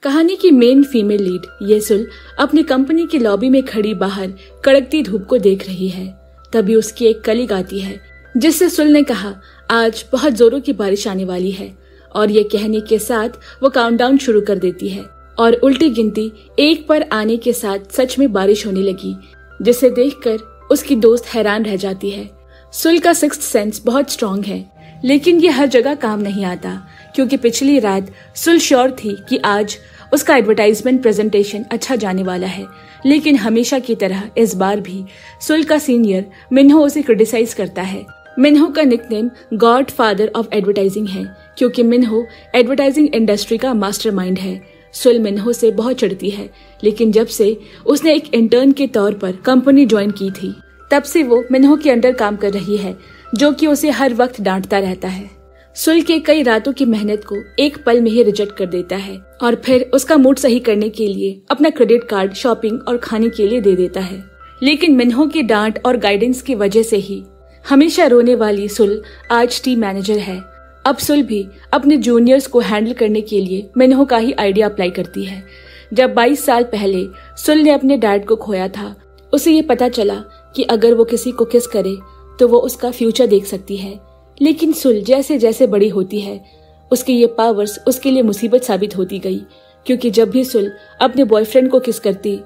कहानी की main female lead येसुल अपनी कंपनी की लॉबी में खड़ी बाहर कड़कती धूप को देख रही है। तभी उसकी एक कलीग आती है जिससे सुल ने कहा आज बहुत जोरों की बारिश आने वाली है, और ये कहने के साथ वो काउंटडाउन शुरू कर देती है और उल्टी गिनती 1 पर आने के साथ सच में बारिश होने लगी, जिसे देखकर उसकी दोस्त हैरान रह जाती है। सुल का सिक्स्थ सेंस बहुत स्ट्रांग है, लेकिन ये हर जगह काम नहीं आता, क्योंकि पिछली रात सुल श्योर थी कि आज उसका एडवर्टाइजमेंट प्रेजेंटेशन अच्छा जाने वाला है। लेकिन हमेशा की तरह इस बार भी सुल का सीनियर मिन्हो उसे क्रिटिसाइज करता है। मिन्हो का nickname God father of advertising है, क्योंकि मिन्हो एडवर्टाइजिंग इंडस्ट्री का मास्टरमाइंड है। सुल मिन्हो से बहुत चिढ़ती है, लेकिन जब से उसने एक इंटर्न के तौर पर कंपनी ज्वाइन की थी, तब से वो मिन्हो के अंडर काम कर रही है, जो कि उसे हर वक्त डांटता रहता है। सुल के कई रातों की मेहनत को एक पल में ही रिजेक्ट कर देता है और फिर उसका मूड सही करने के लिए अपना क्रेडिट कार्ड शॉपिंग और खाने के लिए दे देता है। लेकिन मिन्हो की डांट और गाइडेंस की वजह से ही हमेशा रोने वाली सुल आज टीम मैनेजर है। अब सुल भी अपने जूनियर्स को हैंडल करने के लिए मिन्हो का ही आइडिया अप्लाई करती है। जब 22 साल पहले सुल ने अपने डैड को खोया था, उसे ये पता चला कि अगर वो किसी को किस करे तो वो उसका फ्यूचर देख सकती है। लेकिन सुल जैसे जैसे बड़ी होती है, उसके ये पावर्स उसके लिए मुसीबत साबित होती गई, क्योंकि जब भी सुल अपने बॉयफ्रेंड को किस करती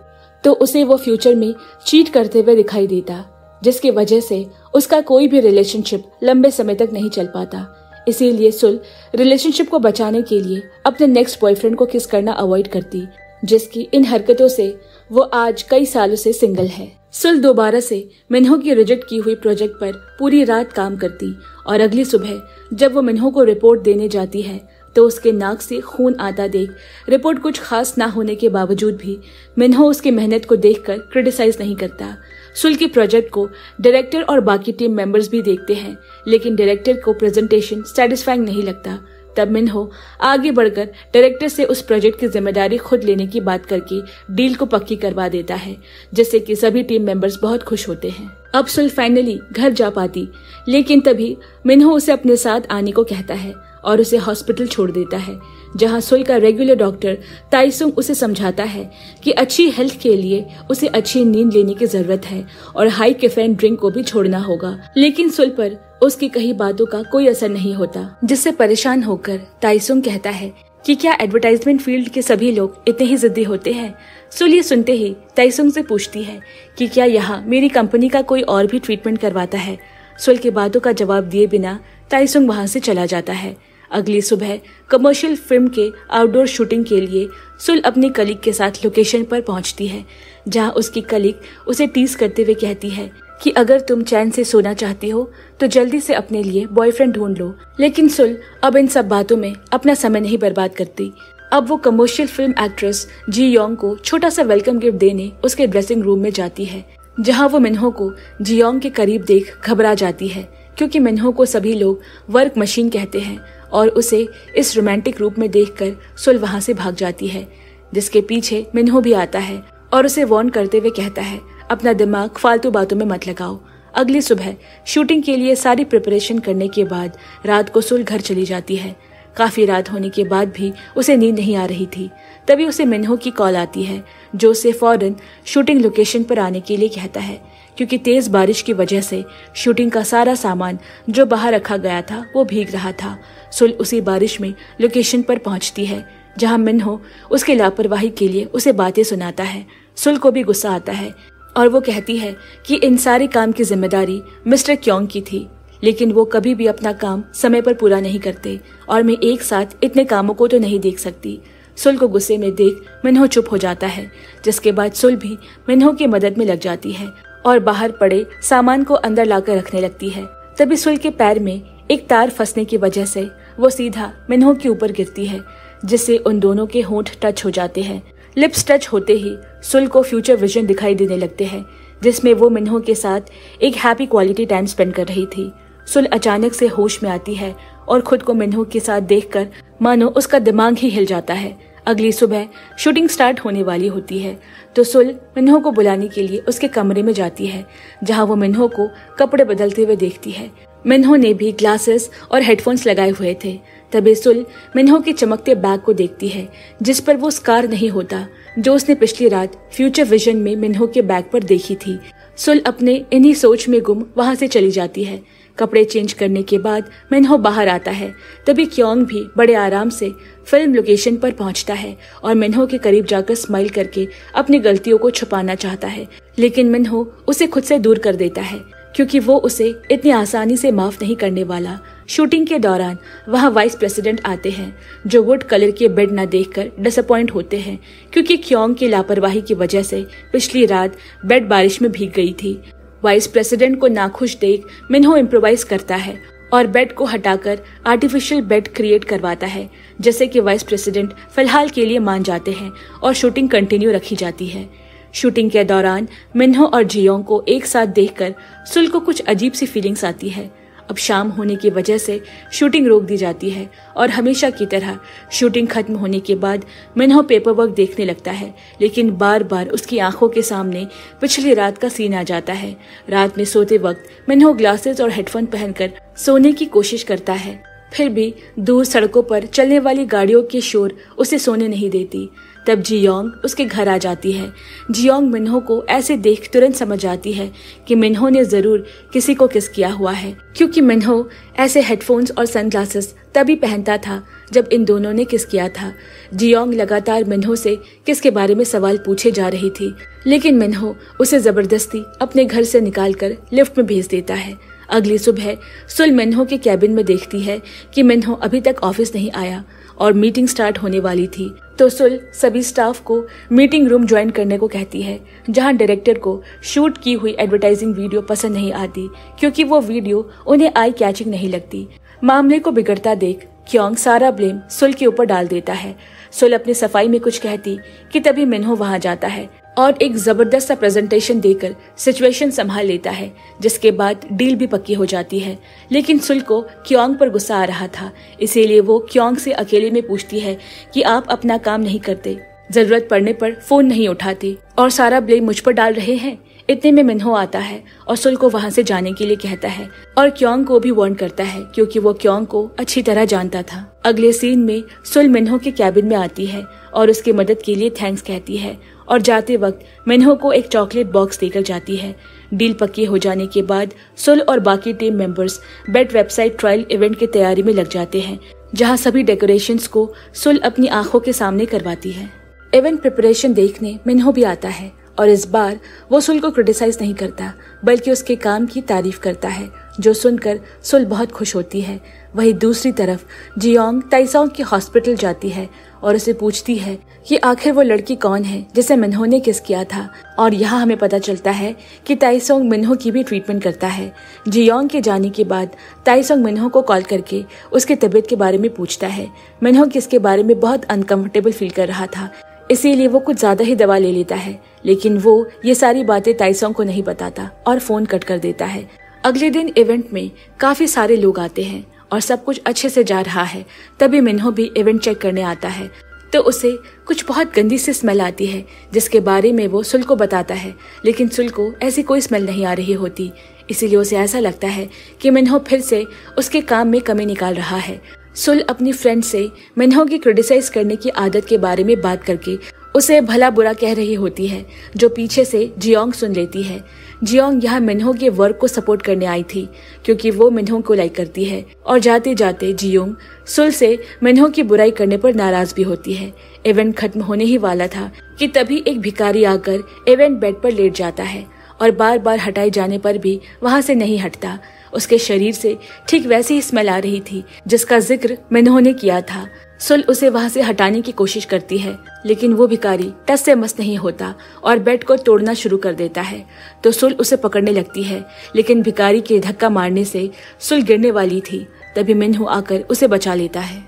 तो उसे वो फ्यूचर में चीट करते हुए दिखाई देता, जिसकी वजह से उसका कोई भी रिलेशनशिप लंबे समय तक नहीं चल पाता। इसीलिए सुल रिलेशनशिप को बचाने के लिए अपने नेक्स्ट बॉयफ्रेंड को किस करना अवॉइड करती, जिसकी इन हरकतों से वो आज कई सालों से सिंगल है। सुल दोबारा से मिन्हो की रिजेक्ट की हुई प्रोजेक्ट पर पूरी रात काम करती, और अगली सुबह जब वो मिन्हो को रिपोर्ट देने जाती है तो उसके नाक से खून आता देख रिपोर्ट कुछ खास ना होने के बावजूद भी मिन्हो उसकी मेहनत को देखकर क्रिटिसाइज नहीं करता। सुल की प्रोजेक्ट को डायरेक्टर और बाकी टीम मेंबर्स भी देखते हैं, लेकिन डायरेक्टर को प्रेजेंटेशन सेटिस्फाइंग नहीं लगता। तब मिन्हो आगे बढ़कर डायरेक्टर से उस प्रोजेक्ट की जिम्मेदारी खुद लेने की बात करके डील को पक्की करवा देता है, जिससे कि सभी टीम मेंबर्स बहुत खुश होते हैं। अब सुल फाइनली घर जा पाती, लेकिन तभी मिन्हो उसे अपने साथ आने को कहता है और उसे हॉस्पिटल छोड़ देता है, जहां सुल का रेगुलर डॉक्टर ताइसुंग उसे समझाता है कि अच्छी हेल्थ के लिए उसे अच्छी नींद लेने की जरूरत है और हाई कैफीन ड्रिंक को भी छोड़ना होगा। लेकिन सुल पर उसकी कही बातों का कोई असर नहीं होता, जिससे परेशान होकर ताइसुंग कहता है कि क्या एडवर्टाइजमेंट फील्ड के सभी लोग इतने ही जिद्दी होते हैं। सुल ये सुनते ही ताइसुंग से पूछती है कि क्या यहाँ मेरी कंपनी का कोई और भी ट्रीटमेंट करवाता है। सुल की बातों का जवाब दिए बिना ताइसुंग वहां से चला जाता है। अगली सुबह कमर्शियल फिल्म के आउटडोर शूटिंग के लिए सुल अपनी कलीग के साथ लोकेशन पर पहुंचती है, जहां उसकी कलीग उसे टीज करते हुए कहती है कि अगर तुम चैन से सोना चाहती हो तो जल्दी से अपने लिए बॉयफ्रेंड ढूंढ लो। लेकिन सुल अब इन सब बातों में अपना समय नहीं बर्बाद करती। अब वो कमर्शियल फिल्म एक्ट्रेस जी योंग को छोटा सा वेलकम गिफ्ट देने उसके ड्रेसिंग रूम में जाती है, जहां वो मिन्हो को जी योंग के करीब देख घबरा जाती है, क्योंकि मिन्हो को सभी लोग वर्क मशीन कहते हैं, और उसे इस रोमांटिक रूप में देखकर सुल वहां से भाग जाती है, जिसके पीछे मिन्हो भी आता है और उसे वार्न करते हुए कहता है अपना दिमाग फालतू बातों में मत लगाओ। अगली सुबह शूटिंग के लिए सारी प्रिपरेशन करने के बाद रात को सुल घर चली जाती है। काफी रात होने के बाद भी उसे नींद नहीं आ रही थी। तभी उसे मिन्हो की कॉल आती है, जो उसे फौरन शूटिंग लोकेशन पर आने के लिए कहता है, क्योंकि तेज बारिश की वजह से शूटिंग का सारा सामान जो बाहर रखा गया था वो भीग रहा था। सुल उसी बारिश में लोकेशन पर पहुंचती है, जहां मिन्हो उसके लापरवाही के लिए उसे बातें सुनाता है। सुल को भी गुस्सा आता है और वो कहती है कि इन सारे काम की जिम्मेदारी मिस्टर क्योंग की थी, लेकिन वो कभी भी अपना काम समय पर पूरा नहीं करते और मैं एक साथ इतने कामों को तो नहीं देख सकती। सुल को गुस्से में देख मिन्हो चुप हो जाता है, जिसके बाद सुल भी मिन्हो की मदद में लग जाती है और बाहर पड़े सामान को अंदर लाकर रखने लगती है। तभी सुल के पैर में एक तार फंसने की वजह से वो सीधा मिन्हो के ऊपर गिरती है, जिससे उन दोनों के होंठ टच हो जाते हैं। लिप्स टच होते ही सुल को फ्यूचर विजन दिखाई देने लगते हैं, जिसमें वो मिन्हो के साथ एक हैप्पी क्वालिटी टाइम स्पेंड कर रही थी। सुल अचानक से होश में आती है और खुद को मिन्हो के साथ देखकर मानो उसका दिमाग ही हिल जाता है। अगली सुबह शूटिंग स्टार्ट होने वाली होती है, तो सुल मिन्हो को बुलाने के लिए उसके कमरे में जाती है, जहां वो मिन्हो को कपड़े बदलते हुए देखती है। मिन्हो ने भी ग्लासेस और हेडफोन्स लगाए हुए थे, तभी सुल मिन्हो के चमकते बैग को देखती है जिस पर वो स्कार नहीं होता जो उसने पिछली रात फ्यूचर विजन में मिन्हो के बैग पर देखी थी। सुल अपने इन्हीं सोच में गुम वहां से चली जाती है। कपड़े चेंज करने के बाद मिन्हो बाहर आता है। तभी क्योंग भी बड़े आराम से फिल्म लोकेशन पर पहुंचता है और मिन्हो के करीब जाकर स्माइल करके अपनी गलतियों को छुपाना चाहता है, लेकिन मिन्हो उसे खुद से दूर कर देता है क्योंकि वो उसे इतनी आसानी से माफ नहीं करने वाला। शूटिंग के दौरान वहाँ वाइस प्रेसिडेंट आते हैं जो वुड कलर के बेड न देखकर डिसअपॉइंट होते हैं क्योंकि क्योंग की लापरवाही की वजह से पिछली रात बेड बारिश में भीग गई थी। वाइस प्रेसिडेंट को नाखुश देख मिन्हो इम्प्रोवाइज करता है और बेड को हटाकर आर्टिफिशियल बेड क्रिएट करवाता है, जैसे कि वाइस प्रेसिडेंट फिलहाल के लिए मान जाते हैं और शूटिंग कंटिन्यू रखी जाती है। शूटिंग के दौरान मिन्हो और जियोंग को एक साथ देखकर सुल को कुछ अजीब सी फीलिंग्स आती है। अब शाम होने की वजह से शूटिंग रोक दी जाती है और हमेशा की तरह शूटिंग खत्म होने के बाद मिन्हो पेपर वर्क देखने लगता है, लेकिन बार बार उसकी आंखों के सामने पिछली रात का सीन आ जाता है। रात में सोते वक्त मिन्हो ग्लासेस और हेडफोन पहनकर सोने की कोशिश करता है, फिर भी दूर सड़कों पर चलने वाली गाड़ियों के शोर उसे सोने नहीं देती। तब जियोंग उसके घर आ जाती है। जियोंग मिन्हो को ऐसे देख तुरंत समझ जाती है कि मिन्हो ने जरूर किसी को किस किया हुआ है, क्योंकि मिन्हो ऐसे हेडफोन्स और सनग्लासेस तभी पहनता था जब इन दोनों ने किस किया था। जियोंग लगातार मिन्हो से किस के बारे में सवाल पूछे जा रही थी, लेकिन मिन्हो उसे जबरदस्ती अपने घर से निकालकर लिफ्ट में भेज देता है। अगली सुबह सुल मिन्हो के कैबिन में देखती है कि मिन्हो अभी तक ऑफिस नहीं आया और मीटिंग स्टार्ट होने वाली थी, तो सुल सभी स्टाफ को मीटिंग रूम ज्वाइन करने को कहती है, जहां डायरेक्टर को शूट की हुई एडवर्टाइजिंग वीडियो पसंद नहीं आती क्योंकि वो वीडियो उन्हें आई कैचिंग नहीं लगती। मामले को बिगड़ता देख क्योंग सारा ब्लेम सुल के ऊपर डाल देता है। सुल अपनी सफाई में कुछ कहती कि तभी मिन्हो वहां जाता है और एक जबरदस्त सा प्रेजेंटेशन देकर सिचुएशन संभाल लेता है, जिसके बाद डील भी पक्की हो जाती है। लेकिन सुल को क्योंग पर गुस्सा आ रहा था, इसीलिए वो क्योंग से अकेले में पूछती है कि आप अपना काम नहीं करते, जरूरत पड़ने पर फोन नहीं उठाते और सारा ब्लेम मुझ पर डाल रहे हैं। इतने में मिन्हो आता है और सुल को वहां से जाने के लिए कहता है और क्योंग को भी वार्न करता है क्योंकि वो क्योंग को अच्छी तरह जानता था। अगले सीन में सुल मिन्हो के कैबिन में आती है और उसकी मदद के लिए थैंक्स कहती है और जाते वक्त मिन्हो को एक चॉकलेट बॉक्स देकर जाती है। डील पक्की हो जाने के बाद सुल और बाकी टीम मेंबर्स बेट वेबसाइट ट्रायल इवेंट की तैयारी में लग जाते हैं, जहां सभी डेकोरेशंस को सुल अपनी आंखों के सामने करवाती है। इवेंट प्रिपरेशन देखने मिन्हो भी आता है और इस बार वो सुल को क्रिटिसाइज नहीं करता बल्कि उसके काम की तारीफ करता है, जो सुनकर सुल बहुत खुश होती है। वहीं दूसरी तरफ जियोंग ताइसोंग के हॉस्पिटल जाती है और उसे पूछती है कि आखिर वो लड़की कौन है जिसे मिन्हो ने किस किया था, और यहाँ हमें पता चलता है कि ताइसोंग मिन्हो की भी ट्रीटमेंट करता है। जियोंग के जाने के बाद ताइसोंग मिन्हो को कॉल करके उसके तबीयत के बारे में पूछता है। मिन्हो किसके बारे में बहुत अनकंफर्टेबल फील कर रहा था, इसीलिए वो कुछ ज्यादा ही दवा ले लेता है, लेकिन वो ये सारी बातें ताइसोंग को नहीं बताता और फोन कट कर देता है। अगले दिन इवेंट में काफी सारे लोग आते हैं और सब कुछ अच्छे से जा रहा है। तभी मिन्हो भी इवेंट चेक करने आता है तो उसे कुछ बहुत गंदी सी स्मेल आती है, जिसके बारे में वो सुल को बताता है, लेकिन सुल को ऐसी कोई स्मेल नहीं आ रही होती। इसीलिए उसे ऐसा लगता है कि मिन्हो फिर से उसके काम में कमी निकाल रहा है। सुल अपनी फ्रेंड से मिन्हो की क्रिटिसाइज करने की आदत के बारे में बात करके उसे भला बुरा कह रही होती है, जो पीछे से जियोंग सुन लेती है। जियोंग यहाँ मिन्हो के वर्क को सपोर्ट करने आई थी क्योंकि वो मिन्हो को लाइक करती है, और जाते जाते जियोंग सुल से मिन्हो की बुराई करने पर नाराज भी होती है। इवेंट खत्म होने ही वाला था कि तभी एक भिखारी आकर इवेंट बेड पर लेट जाता है और बार बार हटाए जाने पर भी वहां से नहीं हटता। उसके शरीर से ठीक वैसी ही स्मेल आ रही थी जिसका जिक्र मिन्हो ने किया था। सुल उसे वहां से हटाने की कोशिश करती है, लेकिन वो भिखारी टस से मस नहीं होता और बेड को तोड़ना शुरू कर देता है। तो सुल उसे पकड़ने लगती है, लेकिन भिखारी के धक्का मारने से सुल गिरने वाली थी। तभी मिन्हो आकर उसे बचा लेता है,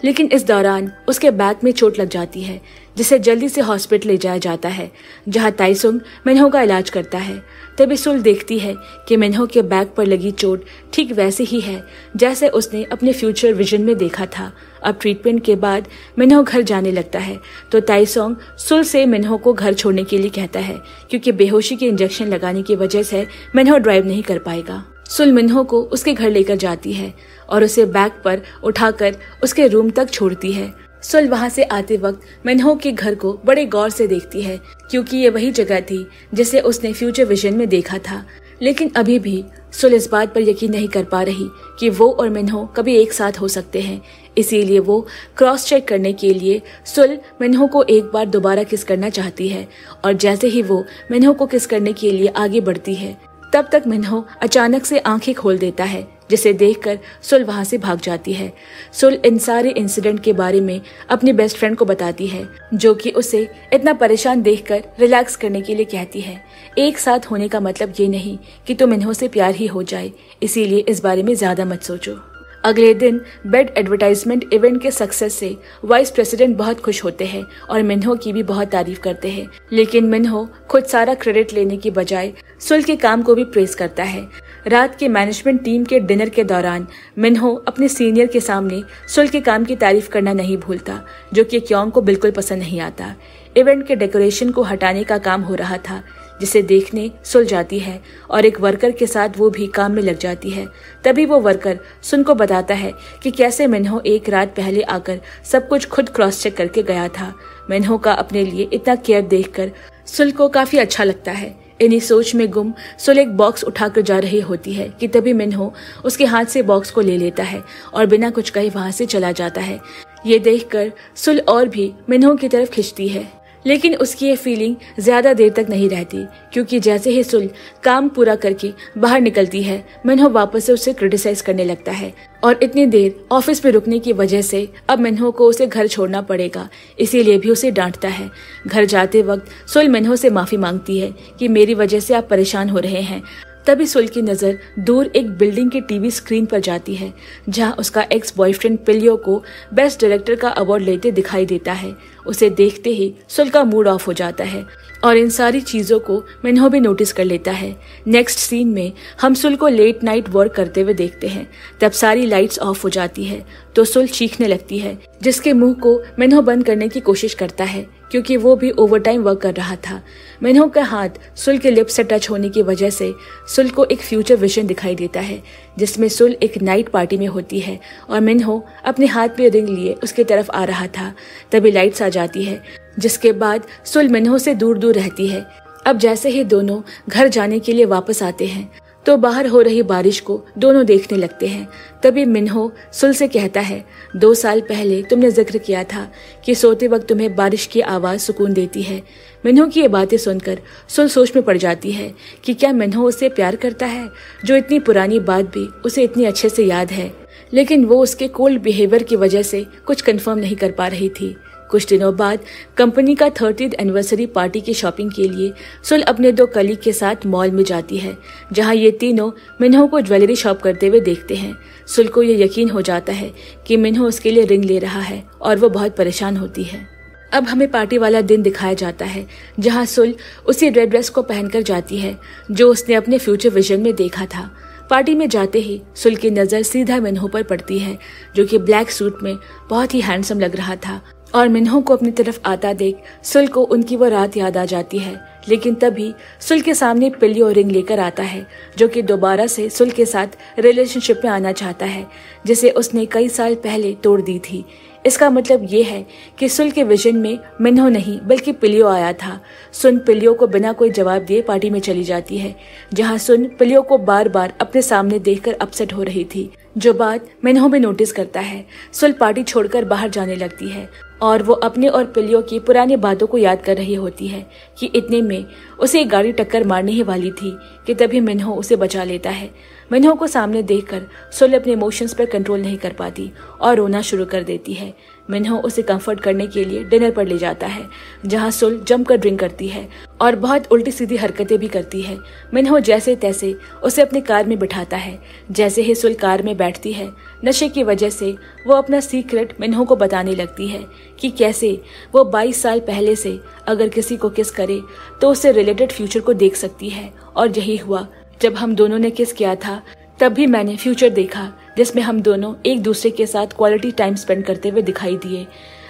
लेकिन इस दौरान उसके बैक में चोट लग जाती है, जिसे जल्दी से हॉस्पिटल ले जाया जाता है, जहां ताइसुंग मिन्हो का इलाज करता है। तभी सुल देखती है कि मिन्हो के बैक पर लगी चोट ठीक वैसे ही है जैसे उसने अपने फ्यूचर विजन में देखा था। अब ट्रीटमेंट के बाद मिन्हो घर जाने लगता है तो ताइसुंग सुल से मिन्हो को घर छोड़ने के लिए कहता है, क्योंकि बेहोशी के इंजेक्शन लगाने की वजह से मिन्हो ड्राइव नहीं कर पाएगा। सुल मिन्हो को उसके घर लेकर जाती है और उसे बैग पर उठाकर उसके रूम तक छोड़ती है। सुल वहाँ से आते वक्त मिन्हो के घर को बड़े गौर से देखती है, क्योंकि ये वही जगह थी जिसे उसने फ्यूचर विजन में देखा था। लेकिन अभी भी सुल इस बात पर यकीन नहीं कर पा रही कि वो और मिन्हो कभी एक साथ हो सकते हैं। इसीलिए वो क्रॉस चेक करने के लिए सुल मिन्हो को एक बार दोबारा किस करना चाहती है, और जैसे ही वो मिन्हो को किस करने के लिए आगे बढ़ती है, तब तक मिन्हो अचानक से आंखें खोल देता है, जिसे देखकर सुल वहां से भाग जाती है। सुल इन सारे इंसिडेंट के बारे में अपनी बेस्ट फ्रेंड को बताती है, जो कि उसे इतना परेशान देखकर रिलैक्स करने के लिए कहती है। एक साथ होने का मतलब ये नहीं कि तुम मिन्हो से प्यार ही हो जाए, इसीलिए इस बारे में ज्यादा मत सोचो। अगले दिन बेड एडवर्टाइजमेंट इवेंट के सक्सेस से वाइस प्रेसिडेंट बहुत खुश होते हैं और मिन्हो की भी बहुत तारीफ करते हैं। लेकिन मिन्हो खुद सारा क्रेडिट लेने की बजाय सुल के काम को भी प्रेज करता है। रात के मैनेजमेंट टीम के डिनर के दौरान मिन्हो अपने सीनियर के सामने सुल के काम की तारीफ करना नहीं भूलता, जो कि क्योंग को बिल्कुल पसंद नहीं आता। इवेंट के डेकोरेशन को हटाने का काम हो रहा था, जिसे देखने सुल जाती है और एक वर्कर के साथ वो भी काम में लग जाती है। तभी वो वर्कर सुन को बताता है कि कैसे मिन्हो एक रात पहले आकर सब कुछ खुद क्रॉस चेक करके गया था। मिन्हो का अपने लिए इतना केयर देखकर सुल को काफी अच्छा लगता है। इन्हीं सोच में गुम सुल एक बॉक्स उठाकर जा रही होती है कि तभी मिन्हो उसके हाथ से बॉक्स को ले लेता है और बिना कुछ कहे वहां से चला जाता है। ये देखकर सुल और भी मिन्हो की तरफ खिंचती है, लेकिन उसकी ये फीलिंग ज्यादा देर तक नहीं रहती, क्योंकि जैसे ही सुल काम पूरा करके बाहर निकलती है, मिन्हो वापस से उसे क्रिटिसाइज करने लगता है और इतनी देर ऑफिस में रुकने की वजह से अब मिन्हो को उसे घर छोड़ना पड़ेगा, इसीलिए भी उसे डांटता है। घर जाते वक्त सुल मिन्हो से माफी मांगती है कि मेरी वजह से आप परेशान हो रहे हैं। तभी सुल की नजर दूर एक बिल्डिंग की टीवी स्क्रीन पर जाती है, जहां उसका एक्स बॉयफ्रेंड पिलियो को बेस्ट डायरेक्टर का अवार्ड लेते दिखाई देता है। उसे देखते ही सुल का मूड ऑफ हो जाता है और इन सारी चीजों को मिन्हो भी नोटिस कर लेता है। नेक्स्ट सीन में हम सुल को लेट नाइट वर्क करते हुए देखते हैं। तब सारी लाइट्स ऑफ हो जाती है तो सुल चीखने लगती है, जिसके मुंह को मिन्हो बंद करने की कोशिश करता है, क्योंकि वो भी ओवरटाइम वर्क कर रहा था। मिन्हो का हाथ सुल के लिप्स से टच होने की वजह से सुल को एक फ्यूचर विजन दिखाई देता है, जिसमें सुल एक नाइट पार्टी में होती है और मिन्हो अपने हाथ में रिंग लिए उसके तरफ आ रहा था। तभी लाइट्स आ जाती है, जिसके बाद सुल मिन्हो से दूर दूर रहती है। अब जैसे ही दोनों घर जाने के लिए वापस आते हैं तो बाहर हो रही बारिश को दोनों देखने लगते हैं। तभी मिन्हो सुल से कहता है, 2 साल पहले तुमने जिक्र किया था कि सोते वक्त तुम्हें बारिश की आवाज सुकून देती है। मिन्हो की ये बातें सुनकर सुल सोच में पड़ जाती है कि क्या मिन्हो उससे प्यार करता है, जो इतनी पुरानी बात भी उसे इतनी अच्छे से याद है। लेकिन वो उसके कोल्ड बिहेवियर की वजह से कुछ कंफर्म नहीं कर पा रही थी। कुछ दिनों बाद कंपनी का 30th एनिवर्सरी पार्टी की शॉपिंग के लिए सुल अपने 2 कलीग के साथ मॉल में जाती है, जहां ये तीनों मिन्हो को ज्वेलरी शॉप करते हुए देखते हैं। सुल को ये यकीन हो जाता है कि मिन्हो उसके लिए रिंग ले रहा है और वो बहुत परेशान होती है। अब हमें पार्टी वाला दिन दिखाया जाता है, जहां सुल उसी रेड ड्रेस को पहनकर जाती है जो उसने अपने फ्यूचर विजन में देखा था। पार्टी में जाते ही सुल की नजर सीधा मिन्हो पर पड़ती है, जो कि ब्लैक सूट में बहुत ही हैंडसम लग रहा था, और मिन्हो को अपनी तरफ आता देख सुल को उनकी वो रात याद आ जाती है। लेकिन तभी सुल के सामने पिलियो रिंग लेकर आता है, जो कि दोबारा से सुल के साथ रिलेशनशिप में आना चाहता है, जिसे उसने कई साल पहले तोड़ दी थी। इसका मतलब ये है कि सुल के विजन में मिन्हो नहीं बल्कि पिलियो आया था। सुन पिलियो को बिना कोई जवाब दिए पार्टी में चली जाती है, जहां सुन पिलियो को बार बार अपने सामने देखकर अपसेट हो रही थी, जो बात मिन्हो भी नोटिस करता है। सुल पार्टी छोड़कर बाहर जाने लगती है और वो अपने और पिलियो की पुरानी बातों को याद कर रही होती है कि इतने में उसे एक गाड़ी टक्कर मारने ही वाली थी कि तभी मिन्हो उसे बचा लेता है। मिन्हो को सामने देखकर सुल अपने इमोशंस पर कंट्रोल नहीं कर पाती और रोना शुरू कर देती है। मिन्हो उसे कंफर्ट करने के लिए डिनर पर ले जाता है, जहां सुल जमकर ड्रिंक करती है और बहुत उल्टी सीधी हरकतें भी करती है। मिन्हो जैसे तैसे उसे अपनी कार में बिठाता है। जैसे ही सुल कार में बैठती है, नशे की वजह से वो अपना सीक्रेट मिन्हो को बताने लगती है कि कैसे वो 22 साल पहले से अगर किसी को किस करे तो उससे रिलेटेड फ्यूचर को देख सकती है। और यही हुआ, जब हम दोनों ने किस किया था तब भी मैंने फ्यूचर देखा, जिसमें हम दोनों एक दूसरे के साथ क्वालिटी टाइम स्पेंड करते हुए दिखाई दिए।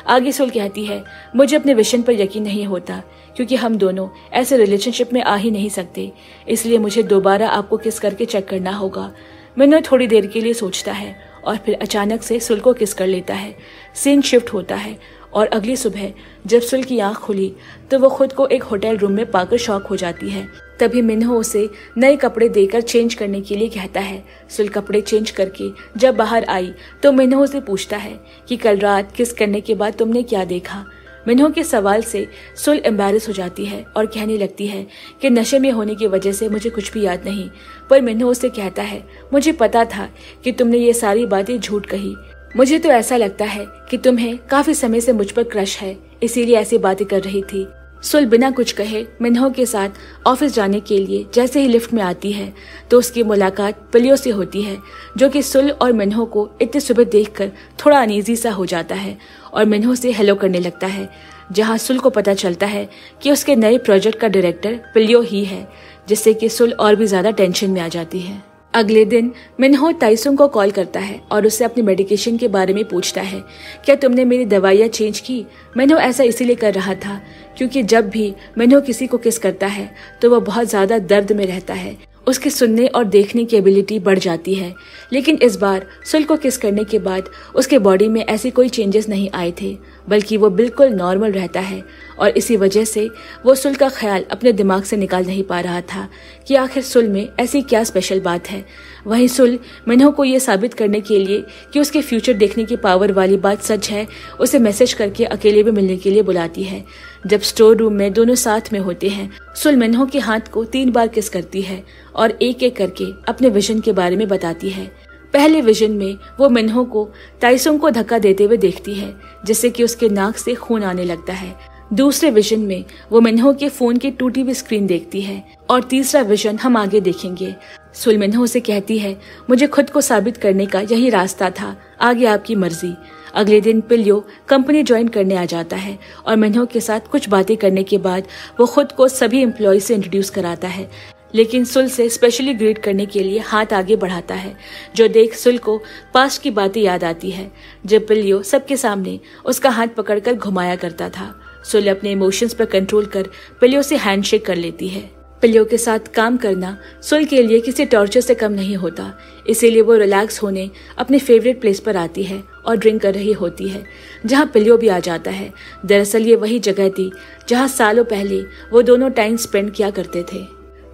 आगे सुल कहती है, मुझे अपने विजन पर यकीन नहीं होता, क्योंकि हम दोनों ऐसे रिलेशनशिप में आ ही नहीं सकते, इसलिए मुझे दोबारा आपको किस करके चेक करना होगा। मिन्हो थोड़ी देर के लिए सोचता है और फिर अचानक से सुल को किस कर लेता है। सीन शिफ्ट होता है और अगली सुबह जब सुल की आंख खुली तो वो खुद को एक होटल रूम में पाकर शॉक हो जाती है। तभी मिन्हो उसे नए कपड़े देकर चेंज करने के लिए कहता है। सुल कपड़े चेंज करके जब बाहर आई तो मिन्हो उसे पूछता है कि कल रात किस करने के बाद तुमने क्या देखा। मिन्हो के सवाल से सुल एम्बैरेस हो जाती है और कहने लगती है कि नशे में होने की वजह से मुझे कुछ भी याद नहीं। पर मिन्हो उसे कहता है, मुझे पता था कि तुमने ये सारी बातें झूठ कही। मुझे तो ऐसा लगता है कि तुम्हें काफी समय से मुझ पर क्रश है, इसीलिए ऐसी बातें कर रही थी। सुल बिना कुछ कहे मिन्हो के साथ ऑफिस जाने के लिए जैसे ही लिफ्ट में आती है तो उसकी मुलाकात पिलियो से होती है, जो कि सुल और मिन्हो को इतनी सुबह देखकर थोड़ा अनईजी सा हो जाता है और मिन्हो से हेलो करने लगता है, जहां सुल को पता चलता है कि उसके नए प्रोजेक्ट का डायरेक्टर पिलियो ही है, जिससे कि सुल और भी ज्यादा टेंशन में आ जाती है। अगले दिन मिन्हो ताइसुंग को कॉल करता है और उससे अपनी मेडिकेशन के बारे में पूछता है, क्या तुमने मेरी दवाइयाँ चेंज की? मिन्हो ऐसा इसीलिए कर रहा था क्योंकि जब भी मिन्हो किसी को किस करता है तो वह बहुत ज्यादा दर्द में रहता है। उसके सुनने और देखने की एबिलिटी बढ़ जाती है, लेकिन इस बार सुल को किस करने के बाद उसके बॉडी में ऐसे कोई चेंजेस नहीं आए थे, बल्कि वो बिल्कुल नॉर्मल रहता है। और इसी वजह से वो सुल का ख्याल अपने दिमाग से निकाल नहीं पा रहा था कि आखिर सुल में ऐसी क्या स्पेशल बात है। वहीं सुल मिन्हो को ये साबित करने के लिए कि उसके फ्यूचर देखने की पावर वाली बात सच है, उसे मैसेज करके अकेले भी मिलने के लिए बुलाती है। जब स्टोर रूम में दोनों साथ में होते हैं, सुल मिन्हो के हाथ को 3 बार किस करती है और एक एक करके अपने विजन के बारे में बताती है। पहले विजन में वो मिन्हो को ताइसुंग को धक्का देते हुए देखती है, जिससे कि उसके नाक से खून आने लगता है। दूसरे विजन में वो मिन्हो के फोन की टूटी हुई स्क्रीन देखती है और तीसरा विजन हम आगे देखेंगे। सुल मिन्हो से कहती है, मुझे खुद को साबित करने का यही रास्ता था, आगे आपकी मर्जी। अगले दिन पिलियो कंपनी ज्वाइन करने आ जाता है और मिन्हो के साथ कुछ बातें करने के बाद वो खुद को सभी एम्प्लॉय से इंट्रोड्यूस कराता है, लेकिन सुल से स्पेशली ग्रीट करने के लिए हाथ आगे बढ़ाता है, जो देख सुल को पास्ट की बातें याद आती है, जब पिलियो सबके सामने उसका हाथ पकड़कर घुमाया करता था। सुल अपने इमोशंस पर कंट्रोल कर पिलियो से हैंडशेक कर लेती है। पिलियो के साथ काम करना सुल के लिए किसी टॉर्चर से कम नहीं होता, इसीलिए वो रिलैक्स होने अपने फेवरेट प्लेस पर आती है और ड्रिंक कर रही होती है, जहाँ पिलियो भी आ जाता है। दरअसल ये वही जगह थी जहाँ सालों पहले वो दोनों टाइम स्पेंड किया करते थे।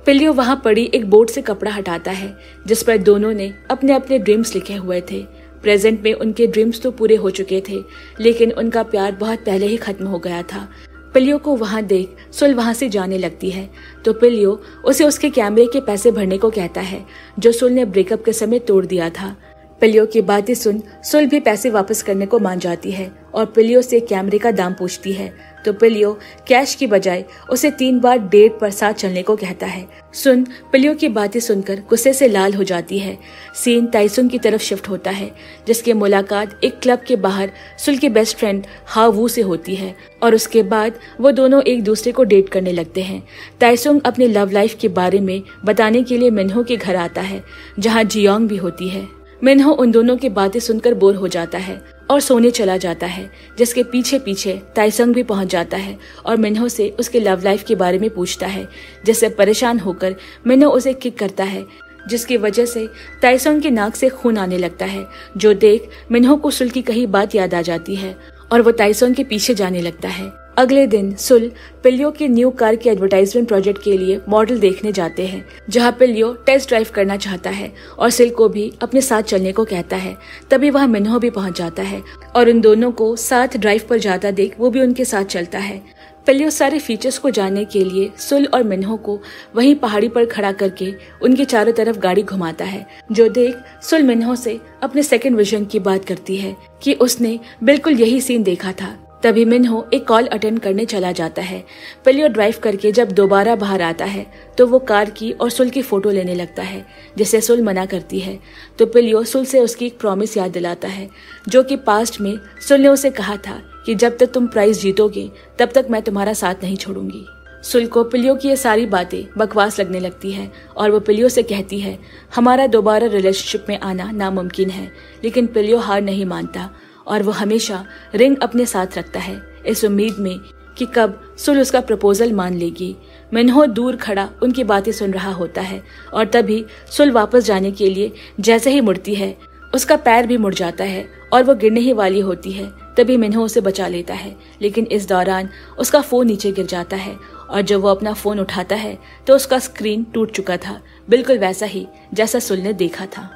पिलियो वहाँ पड़ी एक बोर्ड से कपड़ा हटाता है, जिस पर दोनों ने अपने अपने ड्रीम्स लिखे हुए थे। प्रेजेंट में उनके ड्रीम्स तो पूरे हो चुके थे, लेकिन उनका प्यार बहुत पहले ही खत्म हो गया था। पिलियो को वहां देख सुल वहां से जाने लगती है, तो पिलियो उसे उसके कैमरे के पैसे भरने को कहता है, जो सुल ने ब्रेकअप के समय तोड़ दिया था। पिलियो की बातें सुन सुल भी पैसे वापस करने को मान जाती है और पिलियो से कैमरे का दाम पूछती है, तो पिलियो कैश की बजाय उसे 3 बार डेट पर साथ चलने को कहता है। सुन पिलियो की बातें सुनकर गुस्से से लाल हो जाती है। सीन ताइसुंग की तरफ शिफ्ट होता है, जिसकी मुलाकात एक क्लब के बाहर सुल के बेस्ट फ्रेंड हाउ वू से होती है और उसके बाद वो दोनों एक दूसरे को डेट करने लगते हैं। ताइसुंग अपने लव लाइफ के बारे में बताने के लिए मिन्हो के घर आता है, जहाँ जियोंग भी होती है। मिन्हो उन दोनों की बातें सुनकर बोर हो जाता है और सोने चला जाता है, जिसके पीछे पीछे ताइसुंग भी पहुंच जाता है और मिन्हो से उसके लव लाइफ के बारे में पूछता है, जिससे परेशान होकर मिन्हो उसे किक करता है, जिसकी वजह से ताइसुंग की नाक से खून आने लगता है, जो देख मिन्हो को सुल की कही बात याद आ जाती है और वो ताइसुंग के पीछे जाने लगता है। अगले दिन सुल पिलियो की न्यू कार के एडवर्टाइजमेंट प्रोजेक्ट के लिए मॉडल देखने जाते हैं, जहां पिलियो टेस्ट ड्राइव करना चाहता है और सुल को भी अपने साथ चलने को कहता है। तभी वहां मिन्हो भी पहुंच जाता है और उन दोनों को साथ ड्राइव पर जाता देख वो भी उनके साथ चलता है। पिलियो सारे फीचर्स को जानने के लिए सुल और मिन्हो को वहीं पहाड़ी पर खड़ा करके उनके चारों तरफ गाड़ी घुमाता है, जो देख सुल मिन्हो से अपने सेकंड विजन की बात करती है कि उसने बिल्कुल यही सीन देखा था। तभी मिन्हो एक कॉल अटेंड करने चला जाता है। पिलियो ड्राइव करके जब दोबारा बाहर आता है तो वो कार की और सुल की फोटो लेने लगता है, जिसे सुल मना करती है। तो पिलियो सुल से उसकी एक प्रॉमिस याद दिलाता है, जो कि पास्ट में सुल ने उसे कहा था कि जब तक तुम प्राइज जीतोगे तब तक मैं तुम्हारा साथ नहीं छोड़ूंगी। सुल को पिलियो की ये सारी बातें बकवास लगने लगती है और वो पिलियो से कहती है, हमारा दोबारा रिलेशनशिप में आना नामुमकिन है, लेकिन पिलियो हार नहीं मानता और वो हमेशा रिंग अपने साथ रखता है, इस उम्मीद में कि कब सुल उसका प्रपोजल मान लेगी। मिन्हो दूर खड़ा उनकी बातें सुन रहा होता है और तभी सुल वापस जाने के लिए जैसे ही मुड़ती है, उसका पैर भी मुड़ जाता है और वो गिरने ही वाली होती है। तभी मिन्हो उसे बचा लेता है, लेकिन इस दौरान उसका फोन नीचे गिर जाता है और जब वो अपना फोन उठाता है तो उसका स्क्रीन टूट चुका था, बिल्कुल वैसा ही जैसा सुल ने देखा था।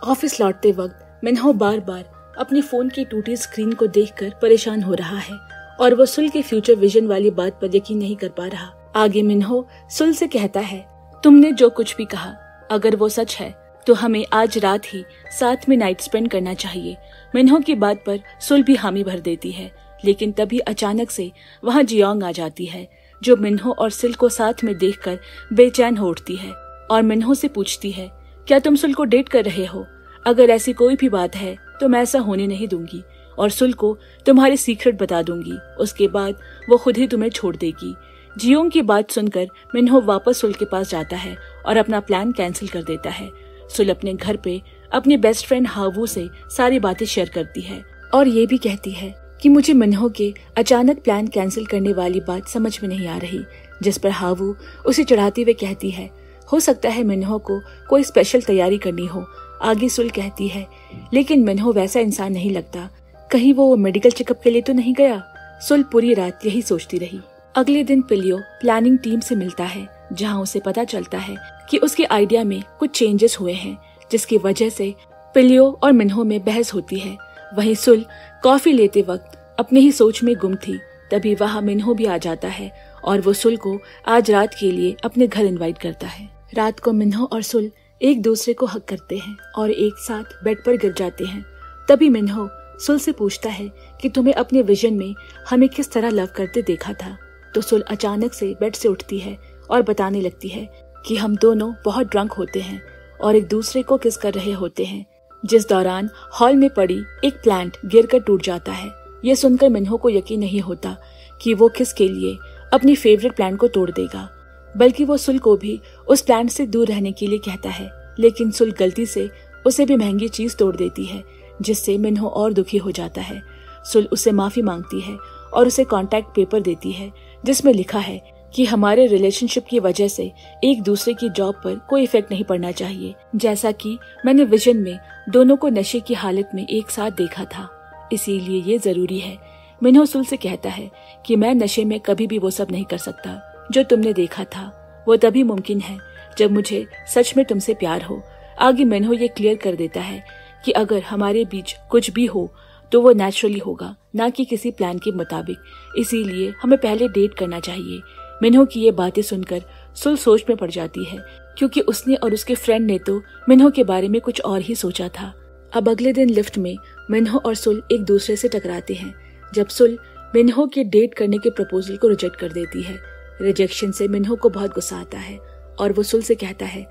ऑफिस लौटते वक्त मिन्हो बार बार अपनी फोन की टूटी स्क्रीन को देखकर परेशान हो रहा है और वो सुल के फ्यूचर विजन वाली बात पर यकीन नहीं कर पा रहा। आगे मिन्हो सुल से कहता है, तुमने जो कुछ भी कहा अगर वो सच है तो हमें आज रात ही साथ में नाइट स्पेंड करना चाहिए। मिन्हो की बात पर सुल भी हामी भर देती है, लेकिन तभी अचानक से वहाँ जियोंग आ जाती है जो मिन्हो और सुल को साथ में देखकर बेचैन हो उठती है और मिन्हो से पूछती है, क्या तुम सुल को डेट कर रहे हो? अगर ऐसी कोई भी बात है तो मैं ऐसा होने नहीं दूंगी और सुल को तुम्हारे सीक्रेट बता दूंगी। उसके बाद वो खुद ही तुम्हें छोड़ देगी। जियोंग की बात सुनकर मिन्हो वापस सुल के पास जाता है और अपना प्लान कैंसिल कर देता है। सुल अपने घर पे अपनी बेस्ट फ्रेंड हावू से सारी बातें शेयर करती है और ये भी कहती है कि मुझे मिन्हो के अचानक प्लान कैंसिल करने वाली बात समझ में नहीं आ रही, जिस पर हावू उसे चढ़ाते हुए कहती है, हो सकता है मिन्हो को कोई स्पेशल तैयारी करनी हो। आगे सुल कहती है, लेकिन मिन्हो वैसा इंसान नहीं लगता, कहीं वो मेडिकल चेकअप के लिए तो नहीं गया। सुल पूरी रात यही सोचती रही। अगले दिन पिलियो प्लानिंग टीम से मिलता है, जहां उसे पता चलता है कि उसके आइडिया में कुछ चेंजेस हुए हैं, जिसकी वजह से पिलियो और मिन्हो में बहस होती है। वहीं सुल कॉफी लेते वक्त अपने ही सोच में गुम थी। तभी वहां मिन्हो भी आ जाता है और वो सुल को आज रात के लिए अपने घर इनवाइट करता है। रात को मिन्हो और सुल एक दूसरे को हक करते हैं और एक साथ बेड पर गिर जाते हैं। तभी मिन्हो सुल से पूछता है कि तुम्हें अपने विजन में हमें किस तरह लव करते देखा था। तो सुल अचानक से बेड से उठती है और बताने लगती है कि हम दोनों बहुत ड्रंक होते हैं और एक दूसरे को किस कर रहे होते हैं, जिस दौरान हॉल में पड़ी एक प्लांट गिरकर टूट जाता है। ये सुनकर मिन्हो को यकीन नहीं होता कि वो किस के लिए अपनी फेवरेट प्लांट को तोड़ देगा, बल्कि वो सुल को भी उस प्लांट से दूर रहने के लिए कहता है। लेकिन सुल गलती से उसे भी महंगी चीज तोड़ देती है, जिससे मिन्हो और दुखी हो जाता है। सुल उससे माफी मांगती है और उसे कॉन्टैक्ट पेपर देती है, जिसमें लिखा है कि हमारे रिलेशनशिप की वजह से एक दूसरे की जॉब पर कोई इफेक्ट नहीं पड़ना चाहिए, जैसा कि मैंने विजन में दोनों को नशे की हालत में एक साथ देखा था, इसीलिए ये जरूरी है। मिन्हो सुल से कहता है कि मैं नशे में कभी भी वो सब नहीं कर सकता जो तुमने देखा था, वो तभी मुमकिन है जब मुझे सच में तुमसे प्यार हो। आगे मिन्हो ये क्लियर कर देता है कि अगर हमारे बीच कुछ भी हो तो वो नेचुरली होगा, ना कि किसी प्लान के मुताबिक, इसीलिए हमें पहले डेट करना चाहिए। मिन्हो की ये बातें सुनकर सुल सोच में पड़ जाती है, क्योंकि उसने और उसके फ्रेंड ने तो मिन्हो के बारे में कुछ और ही सोचा था। अब अगले दिन लिफ्ट में मिन्हो और सुल एक दूसरे से टकराते हैं, जब सुल मिन्हो के डेट करने के प्रपोजल को रिजेक्ट कर देती है। रिजेक्शन से मिन्हो को बहुत गुस्सा आता है और वो सुल से कहता है,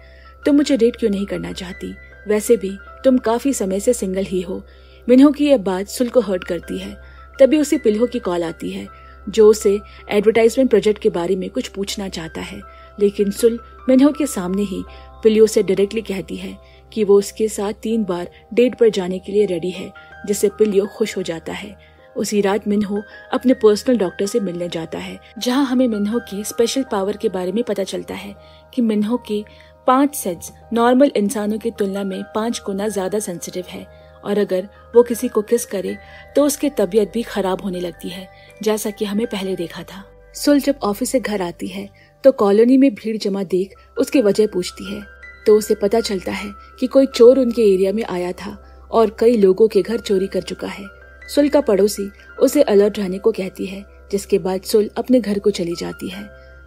तुम मुझे डेट क्यों नहीं करना चाहती? वैसे भी तुम काफी समय से सिंगल ही हो। मिन्हो की यह बात सुल को हर्ट करती है। तभी उसे पिलियो की कॉल आती है, जो उसे एडवर्टाइजमेंट प्रोजेक्ट के बारे में कुछ पूछना चाहता है, लेकिन सुल मिन्हो के सामने ही पिलियो से डायरेक्टली कहती है कि वो उसके साथ 3 बार डेट पर जाने के लिए रेडी है, जिससे पिलियो खुश हो जाता है। उसी रात मिन्हो अपने पर्सनल डॉक्टर से मिलने जाता है, जहां हमें मिन्हो की स्पेशल पावर के बारे में पता चलता है कि मिन्हो के 5 सेंस नॉर्मल इंसानों की तुलना में 5 गुना ज्यादा सेंसिटिव है और अगर वो किसी को किस करे तो उसकी तबीयत भी खराब होने लगती है, जैसा कि हमें पहले देखा था। सुल जब ऑफिस से घर आती है तो कॉलोनी में भीड़ जमा देख उसकी वजह पूछती है, तो उसे पता चलता है कि कोई चोर उनके एरिया में आया था और कई लोगों के घर चोरी कर चुका है। सुल का पड़ोसी उसे अलर्ट रहने को कहती है, जिसके बाद सुल अपने घर को चली जाती है।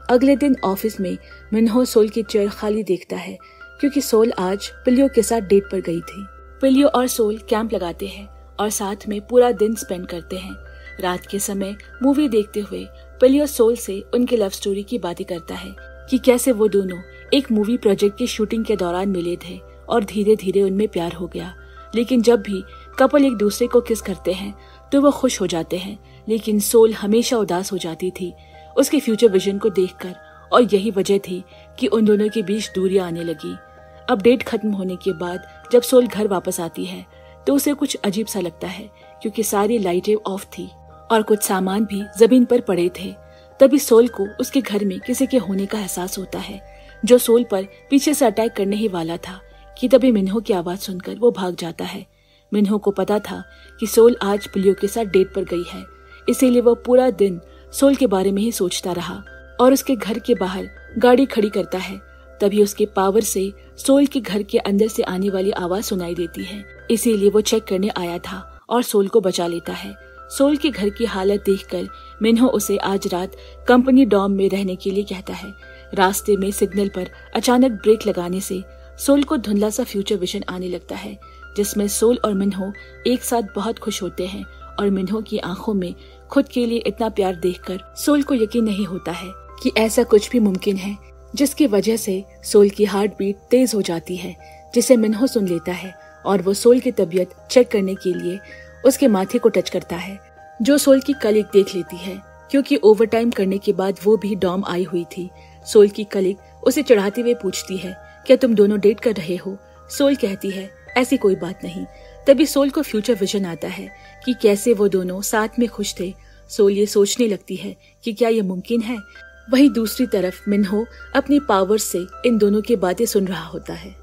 अगले दिन ऑफिस में मिन्हो सुल की चेयर खाली देखता है, क्योंकि सोल आज पिलियो के साथ डेट पर गई थी। पिलियो और सोल कैंप लगाते हैं और साथ में पूरा दिन स्पेंड करते हैं। रात के समय मूवी देखते हुए पिलियो सोल से उनके लव स्टोरी की बातें करता है कि कैसे वो दोनों एक मूवी प्रोजेक्ट की शूटिंग के दौरान मिले थे और धीरे धीरे उनमें प्यार हो गया। लेकिन जब भी कपल एक दूसरे को किस करते हैं तो वो खुश हो जाते हैं, लेकिन सोल हमेशा उदास हो जाती थी उसके फ्यूचर विजन को देखकर, और यही वजह थी कि उन दोनों के बीच दूरियां आने लगी। अब डेट खत्म होने के बाद जब सोल घर वापस आती है तो उसे कुछ अजीब सा लगता है, क्योंकि सारी लाइटें ऑफ थी और कुछ सामान भी जमीन पर पड़े थे। तभी सोल को उसके घर में किसी के होने का एहसास होता है, जो सोल पर पीछे से अटैक करने ही वाला था कि तभी मिन्हो की आवाज सुनकर वो भाग जाता है। मिन्हो को पता था कि सोल आज पिलियो के साथ डेट पर गई है, इसीलिए वो पूरा दिन सोल के बारे में ही सोचता रहा और उसके घर के बाहर गाड़ी खड़ी करता है। तभी उसके पावर से सोल के घर के अंदर से आने वाली आवाज सुनाई देती है, इसीलिए वो चेक करने आया था और सोल को बचा लेता है। सोल के घर की हालत देखकर मिन्हो उसे आज रात कंपनी डॉम में रहने के लिए कहता है। रास्ते में सिग्नल पर अचानक ब्रेक लगाने से सोल को धुंधला सा फ्यूचर विजन आने लगता है, जिसमें सोल और मिन्हो एक साथ बहुत खुश होते हैं और मिन्हो की आंखों में खुद के लिए इतना प्यार देखकर सोल को यकीन नहीं होता है कि ऐसा कुछ भी मुमकिन है, जिसकी वजह से सोल की हार्ट बीट तेज हो जाती है, जिसे मिन्हो सुन लेता है और वो सोल की तबीयत चेक करने के लिए उसके माथे को टच करता है, जो सोल की कलीग देख लेती है, क्योंकि ओवरटाइम करने के बाद वो भी डॉम आई हुई थी। सोल की कलीग उसे चढ़ाते हुए पूछती है, क्या तुम दोनों डेट कर रहे हो? सोल कहती है, ऐसी कोई बात नहीं। तभी सोल को फ्यूचर विजन आता है कि कैसे वो दोनों साथ में खुश थे। सोल ये सोचने लगती है कि क्या ये मुमकिन है। वहीं दूसरी तरफ मिन्हो अपनी पावर से इन दोनों की बातें सुन रहा होता है।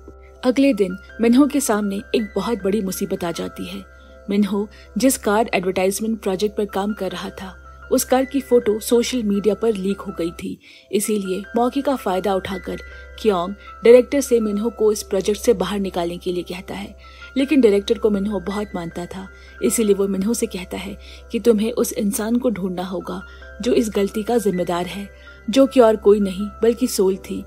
अगले दिन मिन्हो के सामने एक बहुत बड़ी मुसीबत आ जाती है। मिन्हो जिस कार एडवर्टाइजमेंट प्रोजेक्ट पर काम कर रहा था, उस कार की फोटो सोशल मीडिया पर लीक हो गई थी। इसीलिए मौके का फायदा उठाकर क्योंग डायरेक्टर से मिन्हो को इस प्रोजेक्ट से बाहर निकालने के लिए कहता है, लेकिन डायरेक्टर को मिन्हो बहुत मानता था। इसीलिए वो मिन्हो से कहता है कि तुम्हें उस इंसान को ढूंढना होगा जो इस गलती का जिम्मेदार है, जो कि और कोई नहीं बल्कि सोल थी,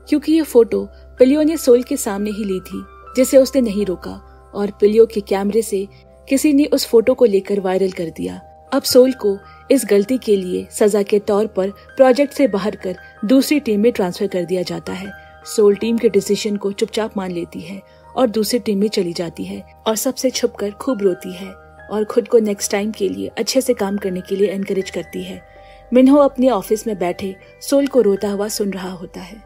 क्योंकि ये फोटो पिलियो ने सोल के सामने ही ली थी, जिसे उसने नहीं रोका और पिलियो के कैमरे से किसी ने उस फोटो को लेकर वायरल कर दिया। अब सोल को इस गलती के लिए सजा के तौर पर प्रोजेक्ट से बाहर कर दूसरी टीम में ट्रांसफर कर दिया जाता है। सोल टीम के डिसीजन को चुपचाप मान लेती है और दूसरी टीम में चली जाती है और सबसे छुपकर खूब रोती है और खुद को नेक्स्ट टाइम के लिए अच्छे से काम करने के लिए एनकरेज करती है। मिन्हो अपने ऑफिस में बैठे सोल को रोता हुआ सुन रहा होता है।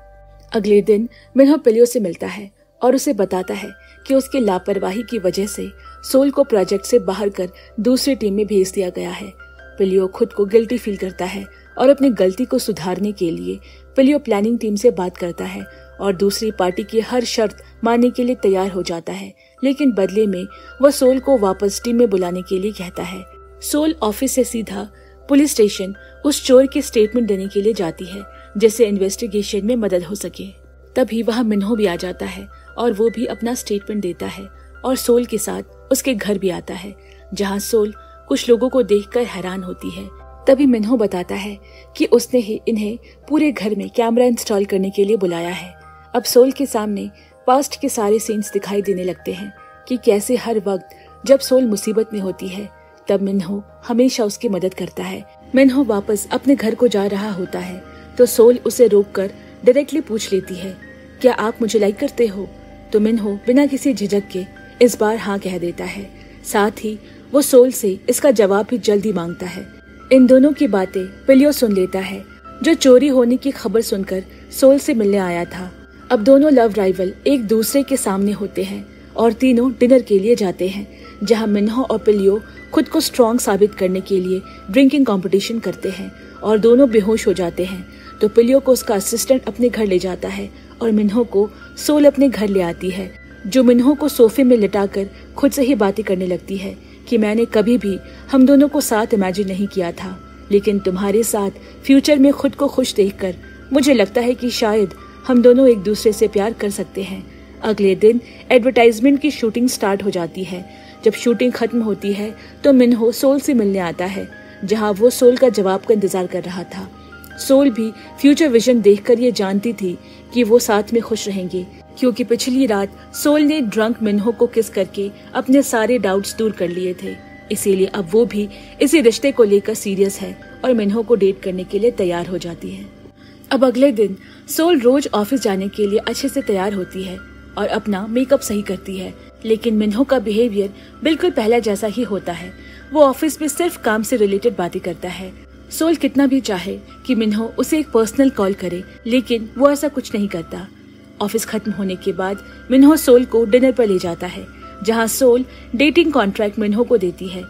अगले दिन मिन्हो पिलियो से मिलता है और उसे बताता है कि उसकी लापरवाही की वजह से सोल को प्रोजेक्ट से बाहर कर दूसरी टीम में भेज दिया गया है। पिलियो खुद को गिल्टी फील करता है और अपनी गलती को सुधारने के लिए पिलियो प्लानिंग टीम से बात करता है और दूसरी पार्टी की हर शर्त मानने के लिए तैयार हो जाता है, लेकिन बदले में वह सोल को वापस टीम में बुलाने के लिए कहता है। सोल ऑफिस से सीधा पुलिस स्टेशन उस चोर की स्टेटमेंट देने के लिए जाती है, जिससे इन्वेस्टिगेशन में मदद हो सके। तभी वहाँ मिन्हो भी आ जाता है और वो भी अपना स्टेटमेंट देता है और सोल के साथ उसके घर भी आता है, जहाँ सोल कुछ लोगों को देखकर हैरान होती है। तभी मिन्हो बताता है कि उसने ही इन्हें पूरे घर में कैमरा इंस्टॉल करने के लिए बुलाया है। अब सोल के सामने पास्ट के सारे सीन्स दिखाई देने लगते हैं कि कैसे हर वक्त जब सोल मुसीबत में होती है तब मिन्हो हमेशा उसकी मदद करता है। मिन्हो वापस अपने घर को जा रहा होता है तो सोल उसे रोककर डायरेक्टली पूछ लेती है, क्या आप मुझे लाइक करते हो? तो मिन्हो बिना किसी झिझक के इस बार हाँ कह देता है। साथ ही वो सोल से इसका जवाब भी जल्दी मांगता है। इन दोनों की बातें पिलियो सुन लेता है, जो चोरी होने की खबर सुनकर सोल से मिलने आया था। अब दोनों लव राइवल एक दूसरे के सामने होते हैं और तीनों डिनर के लिए जाते हैं, जहां मिन्हो और पिलियो खुद को स्ट्रॉन्ग साबित करने के लिए ड्रिंकिंग कंपटीशन करते हैं और दोनों बेहोश हो जाते हैं। तो पिलियो को उसका असिस्टेंट अपने घर ले जाता है और मिन्हो को सोल अपने घर ले आती है, जो मिन्हो को सोफे में लिटाकर खुद से ही बातें करने लगती है कि मैंने कभी भी हम दोनों को साथ इमेजिन नहीं किया था, लेकिन तुम्हारे साथ फ्यूचर में खुद को खुश देखकर मुझे लगता है कि शायद हम दोनों एक दूसरे से प्यार कर सकते हैं। अगले दिन एडवर्टाइजमेंट की शूटिंग स्टार्ट हो जाती है। जब शूटिंग खत्म होती है तो मिन्हो सोल से मिलने आता है, जहां वो सोल का जवाब का इंतजार कर रहा था। सोल भी फ्यूचर विजन देखकर ये जानती थी कि वो साथ में खुश रहेंगे, क्योंकि पिछली रात सोल ने ड्रंक मिन्हो को किस करके अपने सारे डाउट्स दूर कर लिए थे। इसीलिए अब वो भी इसी रिश्ते को लेकर सीरियस है और मिन्हो को डेट करने के लिए तैयार हो जाती है। अब अगले दिन सोल रोज ऑफिस जाने के लिए अच्छे से तैयार होती है और अपना मेकअप सही करती है, लेकिन मिन्हो का बिहेवियर बिल्कुल पहले जैसा ही होता है। वो ऑफिस में सिर्फ काम से रिलेटेड बातें करता है। सोल कितना भी चाहे कि मिन्हो उसे एक पर्सनल कॉल करे, लेकिन वो ऐसा कुछ नहीं करता। ऑफिस खत्म होने के बाद मिन्हो सोल को डिनर पर ले जाता है, जहां सोल डेटिंग कॉन्ट्रैक्ट मिन्हो को देती है,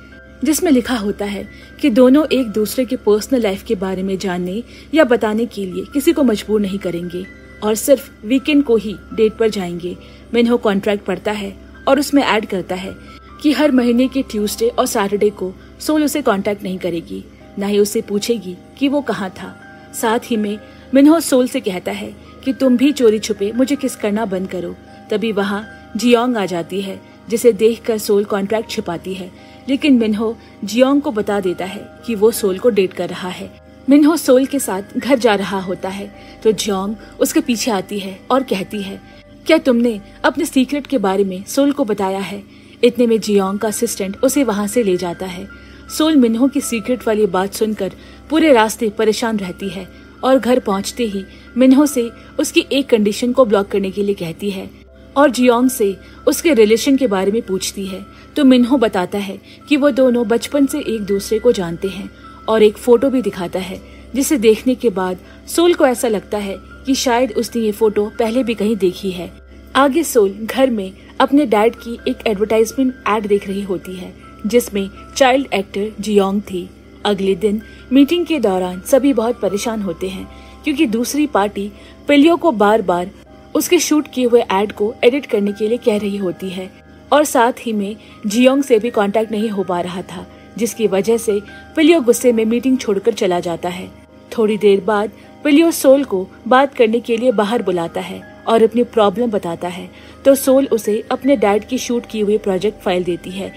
जिसमें लिखा होता है कि दोनों एक दूसरे के पर्सनल लाइफ के बारे में जानने या बताने के लिए किसी को मजबूर नहीं करेंगे और सिर्फ वीकेंड को ही डेट पर जाएंगे। मिन्हो कॉन्ट्रैक्ट पढ़ता है और उसमें ऐड करता है कि हर महीने के ट्यूसडे और सैटरडे को सोल उसे कांटेक्ट नहीं करेगी, न ही उससे पूछेगी कि वो कहाँ था। साथ ही में मिन्हो सोल से कहता है कि तुम भी चोरी छुपे मुझे किस करना बंद करो। तभी वहाँ जियोंग आ जाती है, जिसे देखकर सोल कॉन्ट्रैक्ट छिपाती है, लेकिन मिन्हो जियोंग को बता देता है कि वो सोल को डेट कर रहा है। मिन्हो सोल के साथ घर जा रहा होता है तो जियोंग उसके पीछे आती है और कहती है, क्या तुमने अपने सीक्रेट के बारे में सोल को बताया है? इतने में जियोंग का असिस्टेंट उसे वहाँ से ले जाता है। सोल मिन्हो की सीक्रेट वाली बात सुनकर पूरे रास्ते परेशान रहती है और घर पहुँचते ही मिन्हो से उसकी एक कंडीशन को ब्लॉक करने के लिए कहती है और जियोंग से उसके रिलेशन के बारे में पूछती है। तो मिन्हो बताता है कि वो दोनों बचपन से एक दूसरे को जानते हैं और एक फोटो भी दिखाता है, जिसे देखने के बाद सोल को ऐसा लगता है कि शायद उसने ये फोटो पहले भी कहीं देखी है। आगे सोल घर में अपने डैड की एक एडवर्टाइजमेंट एड देख रही होती है, जिसमें चाइल्ड एक्टर जियोंग थी। अगले दिन मीटिंग के दौरान सभी बहुत परेशान होते हैं, क्योंकि दूसरी पार्टी पिलियो को बार बार उसके शूट किए हुए एड को एडिट करने के लिए कह रही होती है और साथ ही में जियोंग से भी कांटेक्ट नहीं हो पा रहा था, जिसकी वजह से पिलियो गुस्से में मीटिंग छोड़कर चला जाता है। थोड़ी देर बाद पिलियो सोल को बात करने के लिए बाहर बुलाता है और अपनी प्रॉब्लम बताता है, तो सोल उसे अपने डैड की शूट की हुई प्रोजेक्ट फाइल देती है,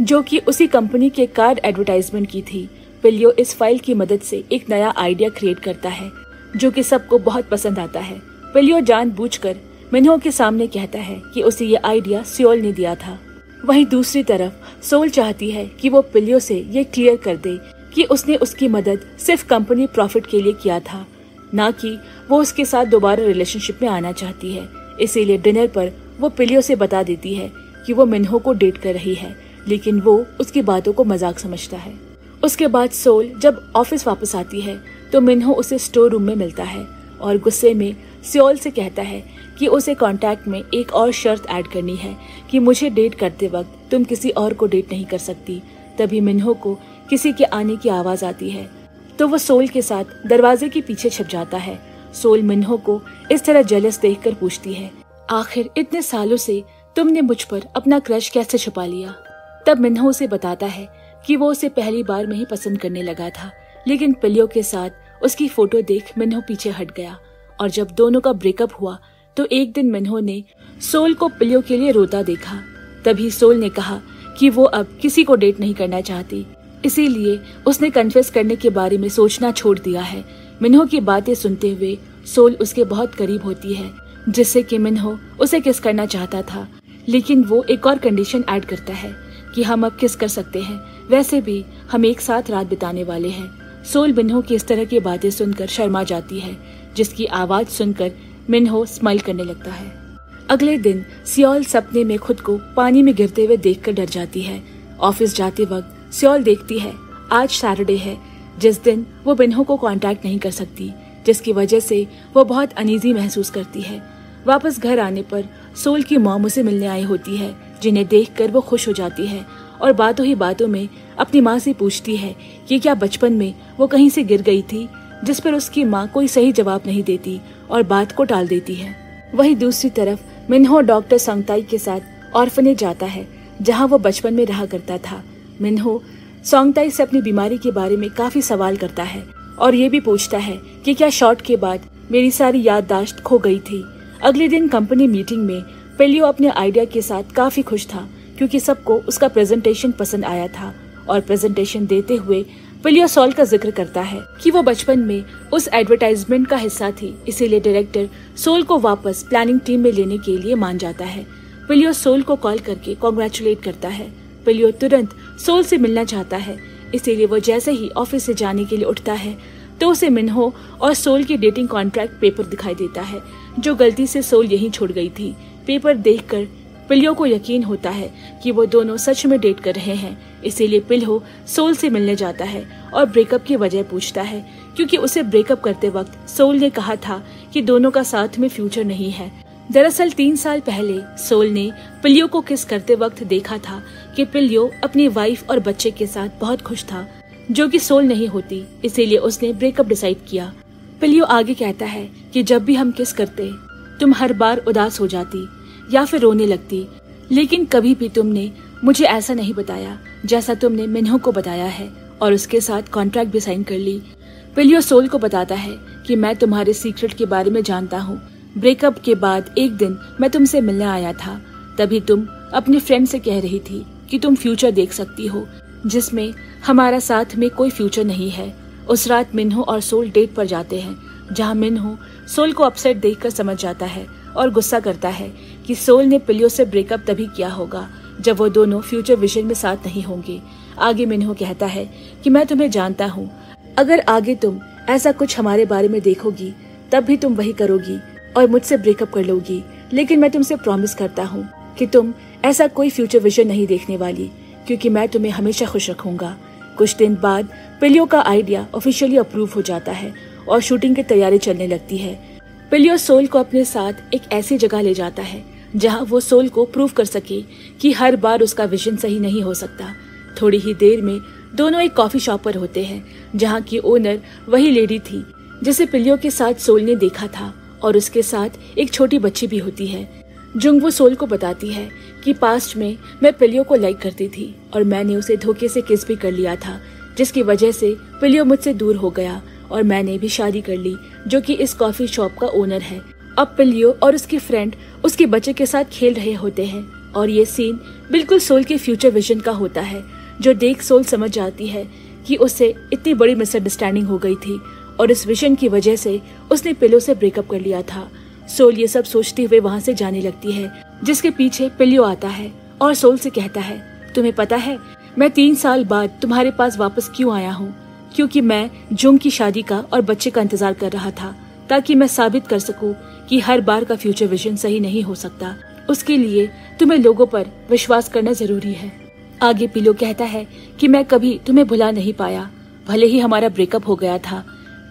जो कि उसी कंपनी के कार एडवर्टाइजमेंट की थी। पिलियो इस फाइल की मदद से एक नया आइडिया क्रिएट करता है, जो कि सबको बहुत पसंद आता है। पिलियो जानबूझकर मिन्हो के सामने कहता है कि उसे ये आइडिया सोल ने दिया था। वहीं दूसरी तरफ सोल चाहती है कि वो पिलियो से ये क्लियर कर दे कि उसने उसकी मदद सिर्फ कंपनी प्रॉफिट के लिए किया था, ना कि वो उसके साथ दोबारा रिलेशनशिप में आना चाहती है। इसीलिए डिनर पर वो पिलियो से बता देती है कि वो मिन्हो को डेट कर रही है, लेकिन वो उसकी बातों को मजाक समझता है। उसके बाद सोल जब ऑफिस वापस आती है तो मिन्हो उसे स्टोर रूम में मिलता है और गुस्से में सोल से कहता है कि उसे कॉन्टैक्ट में एक और शर्त ऐड करनी है कि मुझे डेट करते वक्त तुम किसी और को डेट नहीं कर सकती। तभी मिन्हो को किसी के आने की आवाज आती है, तो वो सोल के साथ दरवाजे के पीछे छिप जाता है। सोल मिन्हो को इस तरह जेलस देखकर पूछती है, आखिर इतने सालों से तुमने मुझ पर अपना क्रश कैसे छुपा लिया? तब मिन्हो उसे बताता है कि वो उसे पहली बार में ही पसंद करने लगा था, लेकिन पिलियो के साथ उसकी फोटो देख मिन्हो पीछे हट गया और जब दोनों का ब्रेकअप हुआ तो एक दिन मिन्हो ने सोल को पिलियो के लिए रोता देखा। तभी सोल ने कहा कि वो अब किसी को डेट नहीं करना चाहती, इसीलिए उसने कन्फेस करने के बारे में सोचना छोड़ दिया है। मिन्हो की बातें सुनते हुए सोल उसके बहुत करीब होती है, जिससे कि मिन्हो उसे किस करना चाहता था, लेकिन वो एक और कंडीशन ऐड करता है कि हम अब किस कर सकते हैं, वैसे भी हम एक साथ रात बिताने वाले हैं। सोल मिन्हो की इस तरह की बातें सुनकर शर्मा जाती है, जिसकी आवाज सुनकर मिन्हो स्माइल करने लगता है। अगले दिन सियोल सपने में खुद को पानी में गिरते हुए देखकर डर जाती है। ऑफिस जाते वक्त सियोल देखती है आज सैटरडे है, जिस दिन वो मिन्हो को कांटेक्ट नहीं कर सकती, जिसकी वजह से वो बहुत अनईजी महसूस करती है। वापस घर आने पर सोल की मॉम उसे मिलने आई होती है, जिन्हें देखकर वो खुश हो जाती है और बातों ही बातों में अपनी माँ से पूछती है कि क्या बचपन में वो कहीं से गिर गई थी, जिस पर उसकी माँ कोई सही जवाब नहीं देती और बात को टाल देती है। वहीं दूसरी तरफ मिन्हो डॉक्टर सोंगताई के साथ ऑर्फनेज जाता है, जहाँ वो बचपन में रहा करता था। मिन्हो सोंगताई से अपनी बीमारी के बारे में काफी सवाल करता है और ये भी पूछता है कि क्या शॉट के बाद मेरी सारी याददाश्त खो गई थी। अगले दिन कंपनी मीटिंग में पिलियो अपने आइडिया के साथ काफी खुश था, क्योंकि सबको उसका प्रेजेंटेशन पसंद आया था और प्रेजेंटेशन देते हुए पिलियो सोल का जिक्र करता है कि वो बचपन में उस एडवर्टाइजमेंट का हिस्सा थी, इसीलिए डायरेक्टर सोल को वापस प्लानिंग टीम में लेने के लिए मान जाता है। पिलियो सोल को कॉल करके कांग्रेचुलेट करता है। पिलियो तुरंत सोल से मिलना चाहता है, इसीलिए वो जैसे ही ऑफिस से जाने के लिए उठता है तो उसे मिन्हो और सोल की डेटिंग कॉन्ट्रैक्ट पेपर दिखाई देता है, जो गलती से सोल यहीं छोड़ गई थी। पेपर देखकर पिलियो को यकीन होता है कि वो दोनों सच में डेट कर रहे हैं, इसीलिए पिलियो सोल से मिलने जाता है और ब्रेकअप की वजह पूछता है, क्योंकि उसे ब्रेकअप करते वक्त सोल ने कहा था कि दोनों का साथ में फ्यूचर नहीं है। दरअसल 3 साल पहले सोल ने पिलियो को किस करते वक्त देखा था कि पिलियो अपनी वाइफ और बच्चे के साथ बहुत खुश था, जो कि सोल नहीं होती, इसीलिए उसने ब्रेकअप डिसाइड किया। पिलियो आगे कहता है कि जब भी हम किस करते तुम हर बार उदास हो जाती या फिर रोने लगती, लेकिन कभी भी तुमने मुझे ऐसा नहीं बताया जैसा तुमने मिन्हो को बताया है और उसके साथ कॉन्ट्रैक्ट भी साइन कर ली। पिलियो सोल को बताता है कि मैं तुम्हारे सीक्रेट के बारे में जानता हूँ। ब्रेकअप के बाद एक दिन मैं तुमसे मिलने आया था, तभी तुम अपने फ्रेंड से कह रही थी कि तुम फ्यूचर देख सकती हो जिसमें हमारा साथ में कोई फ्यूचर नहीं है। उस रात मिन्हो और सोल डेट पर जाते हैं, जहाँ मिन्हो सोल को अपसेट देखकर समझ जाता है और गुस्सा करता है कि सोल ने पिलियो से ब्रेकअप तभी किया होगा जब वो दोनों फ्यूचर विजन में साथ नहीं होंगे। आगे मिन्हो कहता है कि मैं तुम्हें जानता हूँ, अगर आगे तुम ऐसा कुछ हमारे बारे में देखोगी तब भी तुम वही करोगी और मुझसे ब्रेकअप कर लोगी, लेकिन मैं तुमसे प्रॉमिस करता हूँ कि तुम ऐसा कोई फ्यूचर विजन नहीं देखने वाली, क्योंकि मैं तुम्हें हमेशा खुश रखूंगा। कुछ दिन बाद पिलियो का आइडिया ऑफिशियली अप्रूव हो जाता है और शूटिंग की तैयारी चलने लगती है। पिलियो सोल को अपने साथ एक ऐसी जगह ले जाता है जहां वो सोल को प्रूव कर सके कि हर बार उसका विजन सही नहीं हो सकता। थोड़ी ही देर में दोनों एक कॉफी शॉप पर होते हैं जहां की ओनर वही लेडी थी जिसे पिलियो के साथ सोल ने देखा था और उसके साथ एक छोटी बच्ची भी होती है। जुंगवू सोल को बताती है कि पास्ट में मैं पिलियो को लाइक करती थी और मैंने उसे धोखे से किस भी कर लिया था, जिसकी वजह से पिलियो मुझसे दूर हो गया और मैंने भी शादी कर ली, जो कि इस कॉफी शॉप का ओनर है। अब पिलियो और उसकी फ्रेंड उसके बच्चे के साथ खेल रहे होते हैं और ये सीन बिल्कुल सोल के फ्यूचर विजन का होता है, जो देख सोल समझ जाती है कि उससे इतनी बड़ी मिसअंडरस्टैंडिंग हो गई थी और इस विजन की वजह से उसने पिलियो से ब्रेकअप कर लिया था। सोल ये सब सोचते हुए वहाँ से जाने लगती है, जिसके पीछे पिलियो आता है और सोल से कहता है, तुम्हें पता है मैं 3 साल बाद तुम्हारे पास वापस क्यों आया हूँ? क्योंकि मैं जुंग की शादी का और बच्चे का इंतजार कर रहा था, ताकि मैं साबित कर सकूं कि हर बार का फ्यूचर विजन सही नहीं हो सकता। उसके लिए तुम्हें लोगों पर विश्वास करना जरूरी है। आगे पिलियो कहता है कि मैं कभी तुम्हें भुला नहीं पाया, भले ही हमारा ब्रेकअप हो गया था,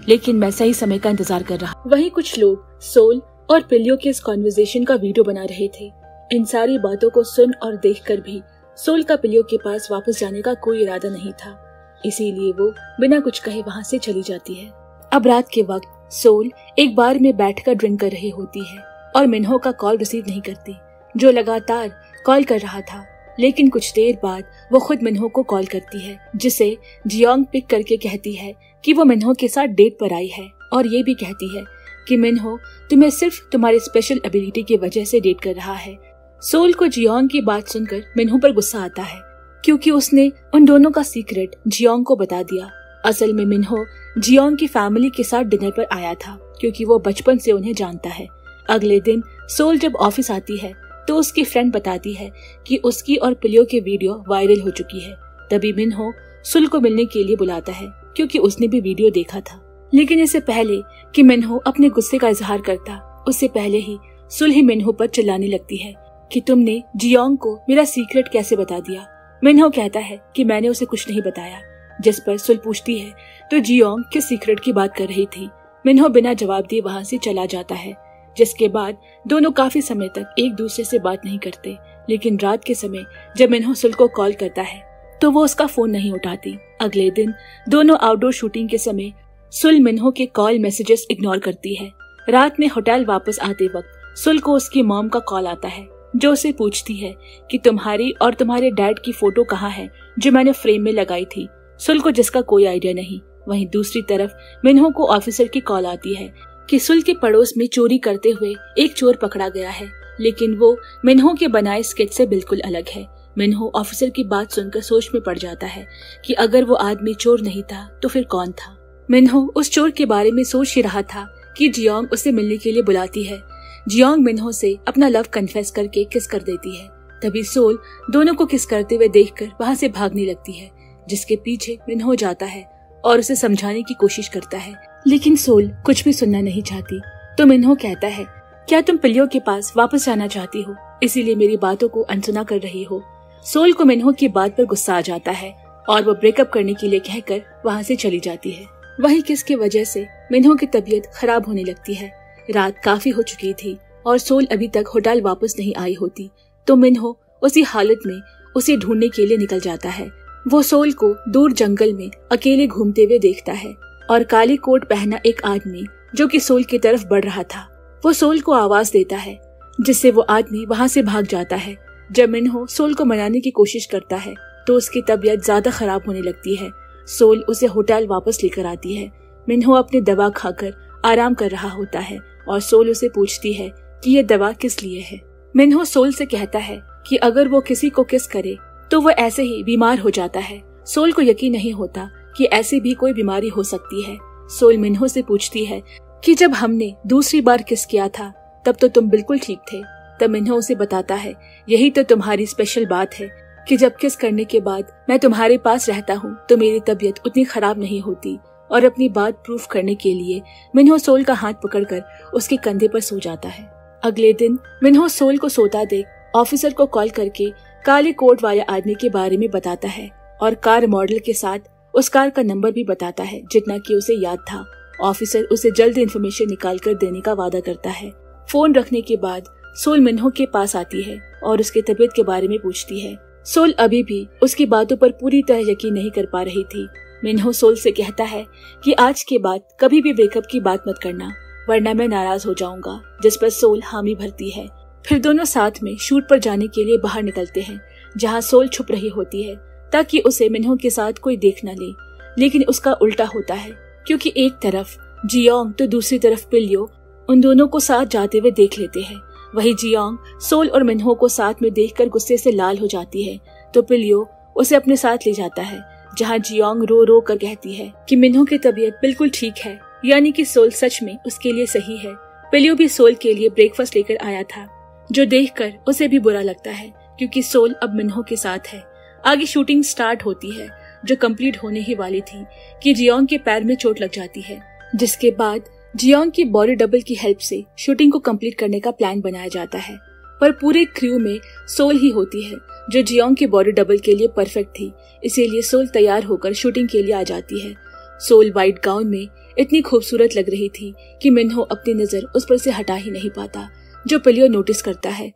लेकिन मैं सही समय का इंतजार कर रहा। वहीं कुछ लोग सोल और पिलियो के इस कॉन्वर्सेशन का वीडियो बना रहे थे। इन सारी बातों को सुन और देखकर भी सोल का पिलियो के पास वापस जाने का कोई इरादा नहीं था, इसीलिए वो बिना कुछ कहे वहाँ से चली जाती है। अब रात के वक्त सोल एक बार में बैठकर ड्रिंक कर रही होती है और मिन्हो का कॉल रिसीव नहीं करती, जो लगातार कॉल कर रहा था। लेकिन कुछ देर बाद वो खुद मिन्हो को कॉल करती है, जिसे जियोंग पिक करके कहती है कि वो मिन्हो के साथ डेट पर आई है और ये भी कहती है कि मिन्हो तुम्हें सिर्फ तुम्हारी स्पेशल एबिलिटी की वजह से डेट कर रहा है। सोल को जियोंग की बात सुनकर मिन्हो पर गुस्सा आता है, क्योंकि उसने उन दोनों का सीक्रेट जियोंग को बता दिया। असल में मिन्हो जियोंग की फैमिली के साथ डिनर पर आया था, क्योंकि वो बचपन से उन्हें जानता है। अगले दिन सोल जब ऑफिस आती है तो उसकी फ्रेंड बताती है कि उसकी और पिलियो की वीडियो वायरल हो चुकी है। तभी मिन्हो सुल को मिलने के लिए बुलाता है, क्योंकि उसने भी वीडियो देखा था। लेकिन इससे पहले कि मिन्हो अपने गुस्से का इजहार करता, उससे पहले ही सुल ही मिन्हो पर चिल्लाने लगती है कि तुमने जियोंग को मेरा सीक्रेट कैसे बता दिया। मिन्हो कहता है कि मैंने उसे कुछ नहीं बताया, जिस पर सुल पूछती है तो जियोंग किस सीक्रेट की बात कर रही थी। मिन्हो बिना जवाब दिए वहाँ से चला जाता है, जिसके बाद दोनों काफी समय तक एक दूसरे से बात नहीं करते। लेकिन रात के समय जब मिन्हो सुल को कॉल करता है तो वो उसका फोन नहीं उठाती। अगले दिन दोनों आउटडोर शूटिंग के समय सुल मिन्हो के कॉल मैसेजेस इग्नोर करती है। रात में होटल वापस आते वक्त सुल को उसकी मॉम का कॉल आता है, जो उसे पूछती है कि तुम्हारी और तुम्हारे डैड की फोटो कहाँ है जो मैंने फ्रेम में लगाई थी। सुल को जिसका कोई आइडिया नहीं। वहीं दूसरी तरफ मिन्हो को ऑफिसर की कॉल आती है कि सुल के पड़ोस में चोरी करते हुए एक चोर पकड़ा गया है, लेकिन वो मिन्हो के बनाए स्केच से बिल्कुल अलग है। मिन्हो ऑफिसर की बात सुनकर सोच में पड़ जाता है कि अगर वो आदमी चोर नहीं था तो फिर कौन था। मिन्हो उस चोर के बारे में सोच ही रहा था कि जियोंग उसे मिलने के लिए बुलाती है। जियोंग मिन्हो से अपना लव कन्फेस करके किस कर देती है। तभी सोल दोनों को किस करते हुए देखकर वहाँ से भागने लगती है, जिसके पीछे मिन्हो जाता है और उसे समझाने की कोशिश करता है, लेकिन सोल कुछ भी सुनना नहीं चाहती। तो मिन्हो कहता है, क्या तुम पिलियो के पास वापस जाना चाहती हो, इसीलिए मेरी बातों को अनसुना कर रही हो। सोल को मिन्हो की बात पर गुस्सा आ जाता है और वो ब्रेकअप करने के लिए कहकर वहाँ से चली जाती है। वही किस की वजह से मिन्हो की तबीयत खराब होने लगती है। रात काफी हो चुकी थी और सोल अभी तक होटल वापस नहीं आई होती, तो मिन्हो उसी हालत में उसे ढूंढने के लिए निकल जाता है। वो सोल को दूर जंगल में अकेले घूमते हुए देखता है और काली कोट पहना एक आदमी जो कि सोल की तरफ बढ़ रहा था, वो सोल को आवाज देता है, जिससे वो आदमी वहाँ से भाग जाता है। जब मिन्हो सोल को मनाने की कोशिश करता है तो उसकी तबीयत ज्यादा खराब होने लगती है। सोल उसे होटल वापस लेकर आती है। मिन्हो अपनी दवा खाकर आराम कर रहा होता है और सोल उसे पूछती है कि ये दवा किस लिए है। मिन्हो सोल से कहता है कि अगर वो किसी को किस करे तो वो ऐसे ही बीमार हो जाता है। सोल को यकीन नहीं होता कि ऐसी भी कोई बीमारी हो सकती है। सोल मिन्हो से पूछती है कि जब हमने दूसरी बार किस किया था तब तो तुम बिल्कुल ठीक थे। तब मिन्हो उसे बताता है यही तो तुम्हारी स्पेशल बात है कि जब किस करने के बाद मैं तुम्हारे पास रहता हूँ तो मेरी तबीयत उतनी खराब नहीं होती। और अपनी बात प्रूफ करने के लिए मिन्हो सोल का हाथ पकड़कर उसके कंधे पर सो जाता है। अगले दिन मिन्हो सोल को सोता देख ऑफिसर को कॉल करके काले कोट वाले आदमी के बारे में बताता है और कार मॉडल के साथ उस कार का नंबर भी बताता है जितना कि उसे याद था। ऑफिसर उसे जल्द इन्फॉर्मेशन निकाल कर देने का वादा करता है। फोन रखने के बाद सोल मिन्हो के पास आती है और उसकी तबीयत के बारे में पूछती है। सोल अभी भी उसकी बातों पर पूरी तरह यकीन नहीं कर पा रही थी। मिन्हो सोल से कहता है कि आज के बाद कभी भी ब्रेकअप की बात मत करना वरना मैं नाराज हो जाऊंगा, जिस पर सोल हामी भरती है। फिर दोनों साथ में शूट पर जाने के लिए बाहर निकलते हैं जहाँ सोल छुप रही होती है ताकि उसे मिन्हो के साथ कोई देख न ले। लेकिन उसका उल्टा होता है क्योंकि एक तरफ जियोंग तो दूसरी तरफ पिलियो उन दोनों को साथ जाते हुए देख लेते हैं। वही जियोंग सोल और मिन्हो को साथ में देखकर गुस्से से लाल हो जाती है तो पिलियो उसे अपने साथ ले जाता है जहाँ जियोंग रो रो कर कहती है कि मिन्हो की तबीयत बिल्कुल ठीक है, यानी कि सोल सच में उसके लिए सही है। पिलियो भी सोल के लिए ब्रेकफास्ट लेकर आया था जो देखकर उसे भी बुरा लगता है क्योंकि सोल अब मिन्हो के साथ है। आगे शूटिंग स्टार्ट होती है जो कंप्लीट होने ही वाली थी कि जियोंग के पैर में चोट लग जाती है, जिसके बाद जियोंग की बॉडी डबल की हेल्प से शूटिंग को कंप्लीट करने का प्लान बनाया जाता है। पर पूरे क्रू में सोल ही होती है जो जियोंग की बॉडी डबल के लिए परफेक्ट थी, इसीलिए सोल तैयार होकर शूटिंग के लिए आ जाती है। सोल व्हाइट गाउन में इतनी खूबसूरत लग रही थी कि मिन्हो अपनी नजर उस पर से हटा ही नहीं पाता, जो पिलियो नोटिस करता है।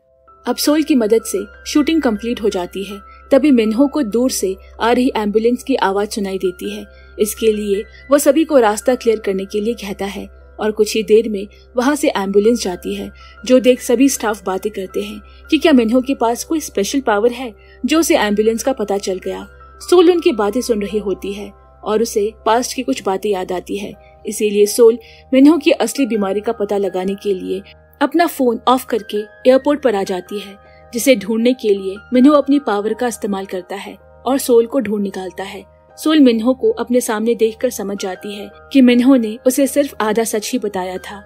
अब सोल की मदद से शूटिंग कंप्लीट हो जाती है। तभी मिन्हो को दूर से आ रही एम्बुलेंस की आवाज सुनाई देती है। इसके लिए वो सभी को रास्ता क्लियर करने के लिए कहता है और कुछ ही देर में वहां से एम्बुलेंस जाती है, जो देख सभी स्टाफ बातें करते हैं कि क्या मिन्हो के पास कोई स्पेशल पावर है जो उसे एम्बुलेंस का पता चल गया। सोल उनकी बातें सुन रही होती है और उसे पास्ट की कुछ बातें याद आती है, इसीलिए सोल मिन्हो की असली बीमारी का पता लगाने के लिए अपना फोन ऑफ करके एयरपोर्ट पर आ जाती है, जिसे ढूंढने के लिए मिन्हो अपनी पावर का इस्तेमाल करता है और सोल को ढूंढ निकालता है। सोल मिन्हो को अपने सामने देखकर समझ जाती है कि मिन्हो ने उसे सिर्फ आधा सच ही बताया था।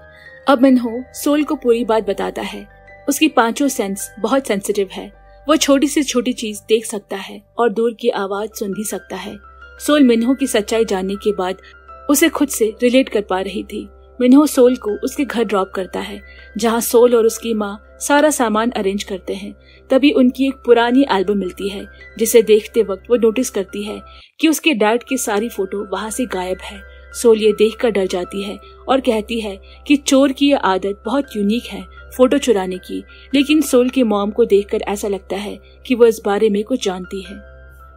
अब मिन्हो सोल को पूरी बात बताता है। उसकी पांचों सेंस बहुत सेंसिटिव है। वो छोटी से छोटी चीज देख सकता है और दूर की आवाज सुन भी सकता है। सोल मिन्हो की सच्चाई जानने के बाद उसे खुद से रिलेट कर पा रही थी। मिन्हो सोल को उसके घर ड्रॉप करता है, जहाँ सोल और उसकी माँ सारा सामान अरेंज करते हैं। तभी उनकी एक पुरानी एल्बम मिलती है, जिसे देखते वक्त वो नोटिस करती है कि उसके डैड की सारी फोटो वहाँ से गायब है। सोल ये देखकर डर जाती है और कहती है कि चोर की यह आदत बहुत यूनिक है, फोटो चुराने की। लेकिन सोल की मॉम को देखकर ऐसा लगता है कि वो इस बारे में कुछ जानती है।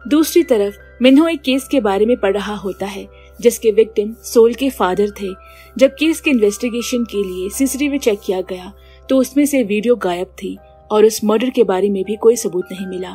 दूसरी तरफ मिन्हो एक केस के बारे में पढ़ रहा होता है, जिसके विक्टिम सोल के फादर थे। जब केस के इन्वेस्टिगेशन के लिए सीसीटीवी चेक किया गया तो उसमें से वीडियो गायब थी और उस मर्डर के बारे में भी कोई सबूत नहीं मिला।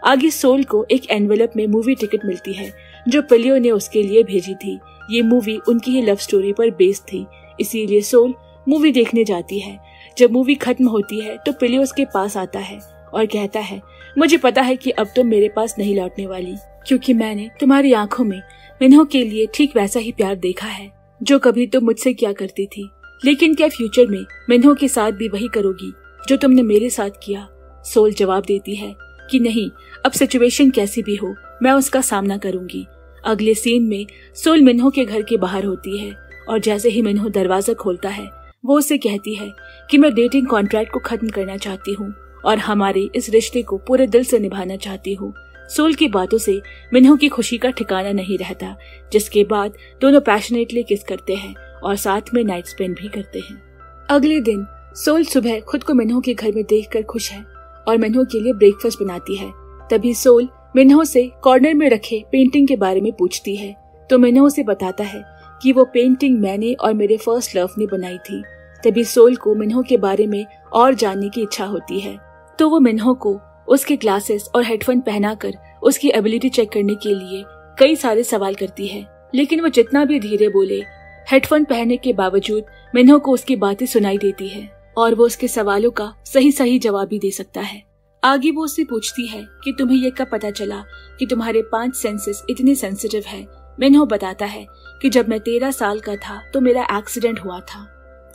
आगे सोल को एक एनवेलप में मूवी टिकट मिलती है जो पिलियो ने उसके लिए भेजी थी। ये मूवी उनकी ही लव स्टोरी पर बेस्ड थी, इसीलिए सोल मूवी देखने जाती है। जब मूवी खत्म होती है तो पिलियो उसके पास आता है और कहता है, मुझे पता है कि अब तुम मेरे पास नहीं लौटने वाली, क्योंकि मैंने तुम्हारी आंखों में मिन्हो के लिए ठीक वैसा ही प्यार देखा है जो कभी तुम मुझसे किया करती थी। लेकिन क्या फ्यूचर में मिन्हो के साथ भी वही करोगी जो तुमने मेरे साथ किया? सोल जवाब देती है कि नहीं, अब सिचुएशन कैसी भी हो मैं उसका सामना करूंगी। अगले सीन में सोल मिन्हो के घर के बाहर होती है और जैसे ही मिन्हो दरवाजा खोलता है वो उसे कहती है कि मैं डेटिंग कॉन्ट्रैक्ट को खत्म करना चाहती हूँ और हमारे इस रिश्ते को पूरे दिल से निभाना चाहती हूँ। सोल की बातों से मिन्हो की खुशी का ठिकाना नहीं रहता, जिसके बाद दोनों पैशनेटली किस करते हैं और साथ में नाइट स्पेंड भी करते हैं। अगले दिन सोल सुबह खुद को मिन्हो के घर में देखकर खुश है और मिन्हो के लिए ब्रेकफास्ट बनाती है। तभी सोल मिन्हो से कॉर्नर में रखे पेंटिंग के बारे में पूछती है तो मिन्हो उसे बताता है कि वो पेंटिंग मैंने और मेरे फर्स्ट लव ने बनाई थी। तभी सोल को मिन्हो के बारे में और जानने की इच्छा होती है तो वो मिन्हो को उसके ग्लासेस और हेडफोन पहनाकर उसकी एबिलिटी चेक करने के लिए कई सारे सवाल करती है। लेकिन वो जितना भी धीरे बोले, हेडफोन पहनने के बावजूद मिन्हो को उसकी बातें सुनाई देती है और वो उसके सवालों का सही जवाब भी दे सकता है। आगे वो उससे पूछती है कि तुम्हें ये कब पता चला कि तुम्हारे 5 सेंसेस इतने सेंसिटिव है। मिन्हो बताता है कि जब मैं 13 साल का था तो मेरा एक्सीडेंट हुआ था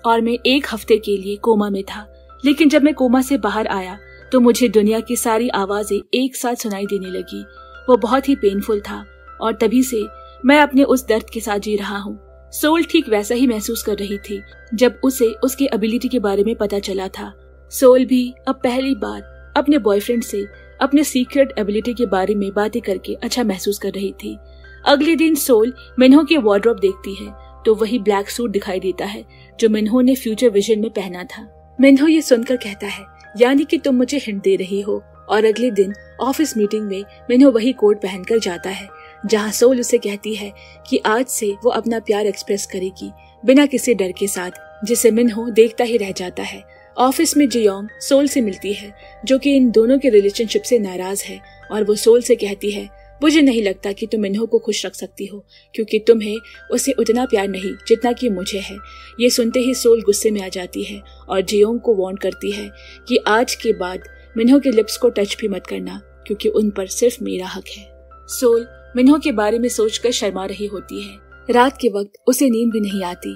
और मैं 1 हफ्ते के लिए कोमा में था। लेकिन जब मैं कोमा से बाहर आया तो मुझे दुनिया की सारी आवाजें एक साथ सुनाई देने लगी। वो बहुत ही पेनफुल था और तभी से मैं अपने उस दर्द के साथ जी रहा हूँ। सोल ठीक वैसा ही महसूस कर रही थी जब उसे उसकी एबिलिटी के बारे में पता चला था। सोल भी अब पहली बार अपने बॉयफ्रेंड से अपने सीक्रेट एबिलिटी के बारे में बातें करके अच्छा महसूस कर रही थी। अगले दिन सोल मिन्हो की वार्डरोब देखती है तो वही ब्लैक सूट दिखाई देता है जो मिन्हो ने फ्यूचर विजन में पहना था। मिन्हो ये सुनकर कहता है, यानी कि तुम मुझे हिंट दे रही हो। और अगले दिन ऑफिस मीटिंग में मिन्हो वही कोट पहनकर जाता है जहां सोल उसे कहती है कि आज से वो अपना प्यार एक्सप्रेस करेगी बिना किसी डर के साथ, जिसे मिन्हो देखता ही रह जाता है। ऑफिस में जियोंग सोल से मिलती है जो कि इन दोनों के रिलेशनशिप से नाराज है और वो सोल से कहती है, मुझे नहीं लगता कि तुम मिन्हो को खुश रख सकती हो क्योंकि तुम्हें उससे उतना प्यार नहीं जितना कि मुझे है। ये सुनते ही सोल गुस्से में आ जाती है और जियोंग को वार्न करती है कि आज के बाद मिन्हो के लिप्स को टच भी मत करना क्योंकि उन पर सिर्फ मेरा हक है। सोल मिन्हो के बारे में सोचकर शर्मा रही होती है। रात के वक्त उसे नींद भी नहीं आती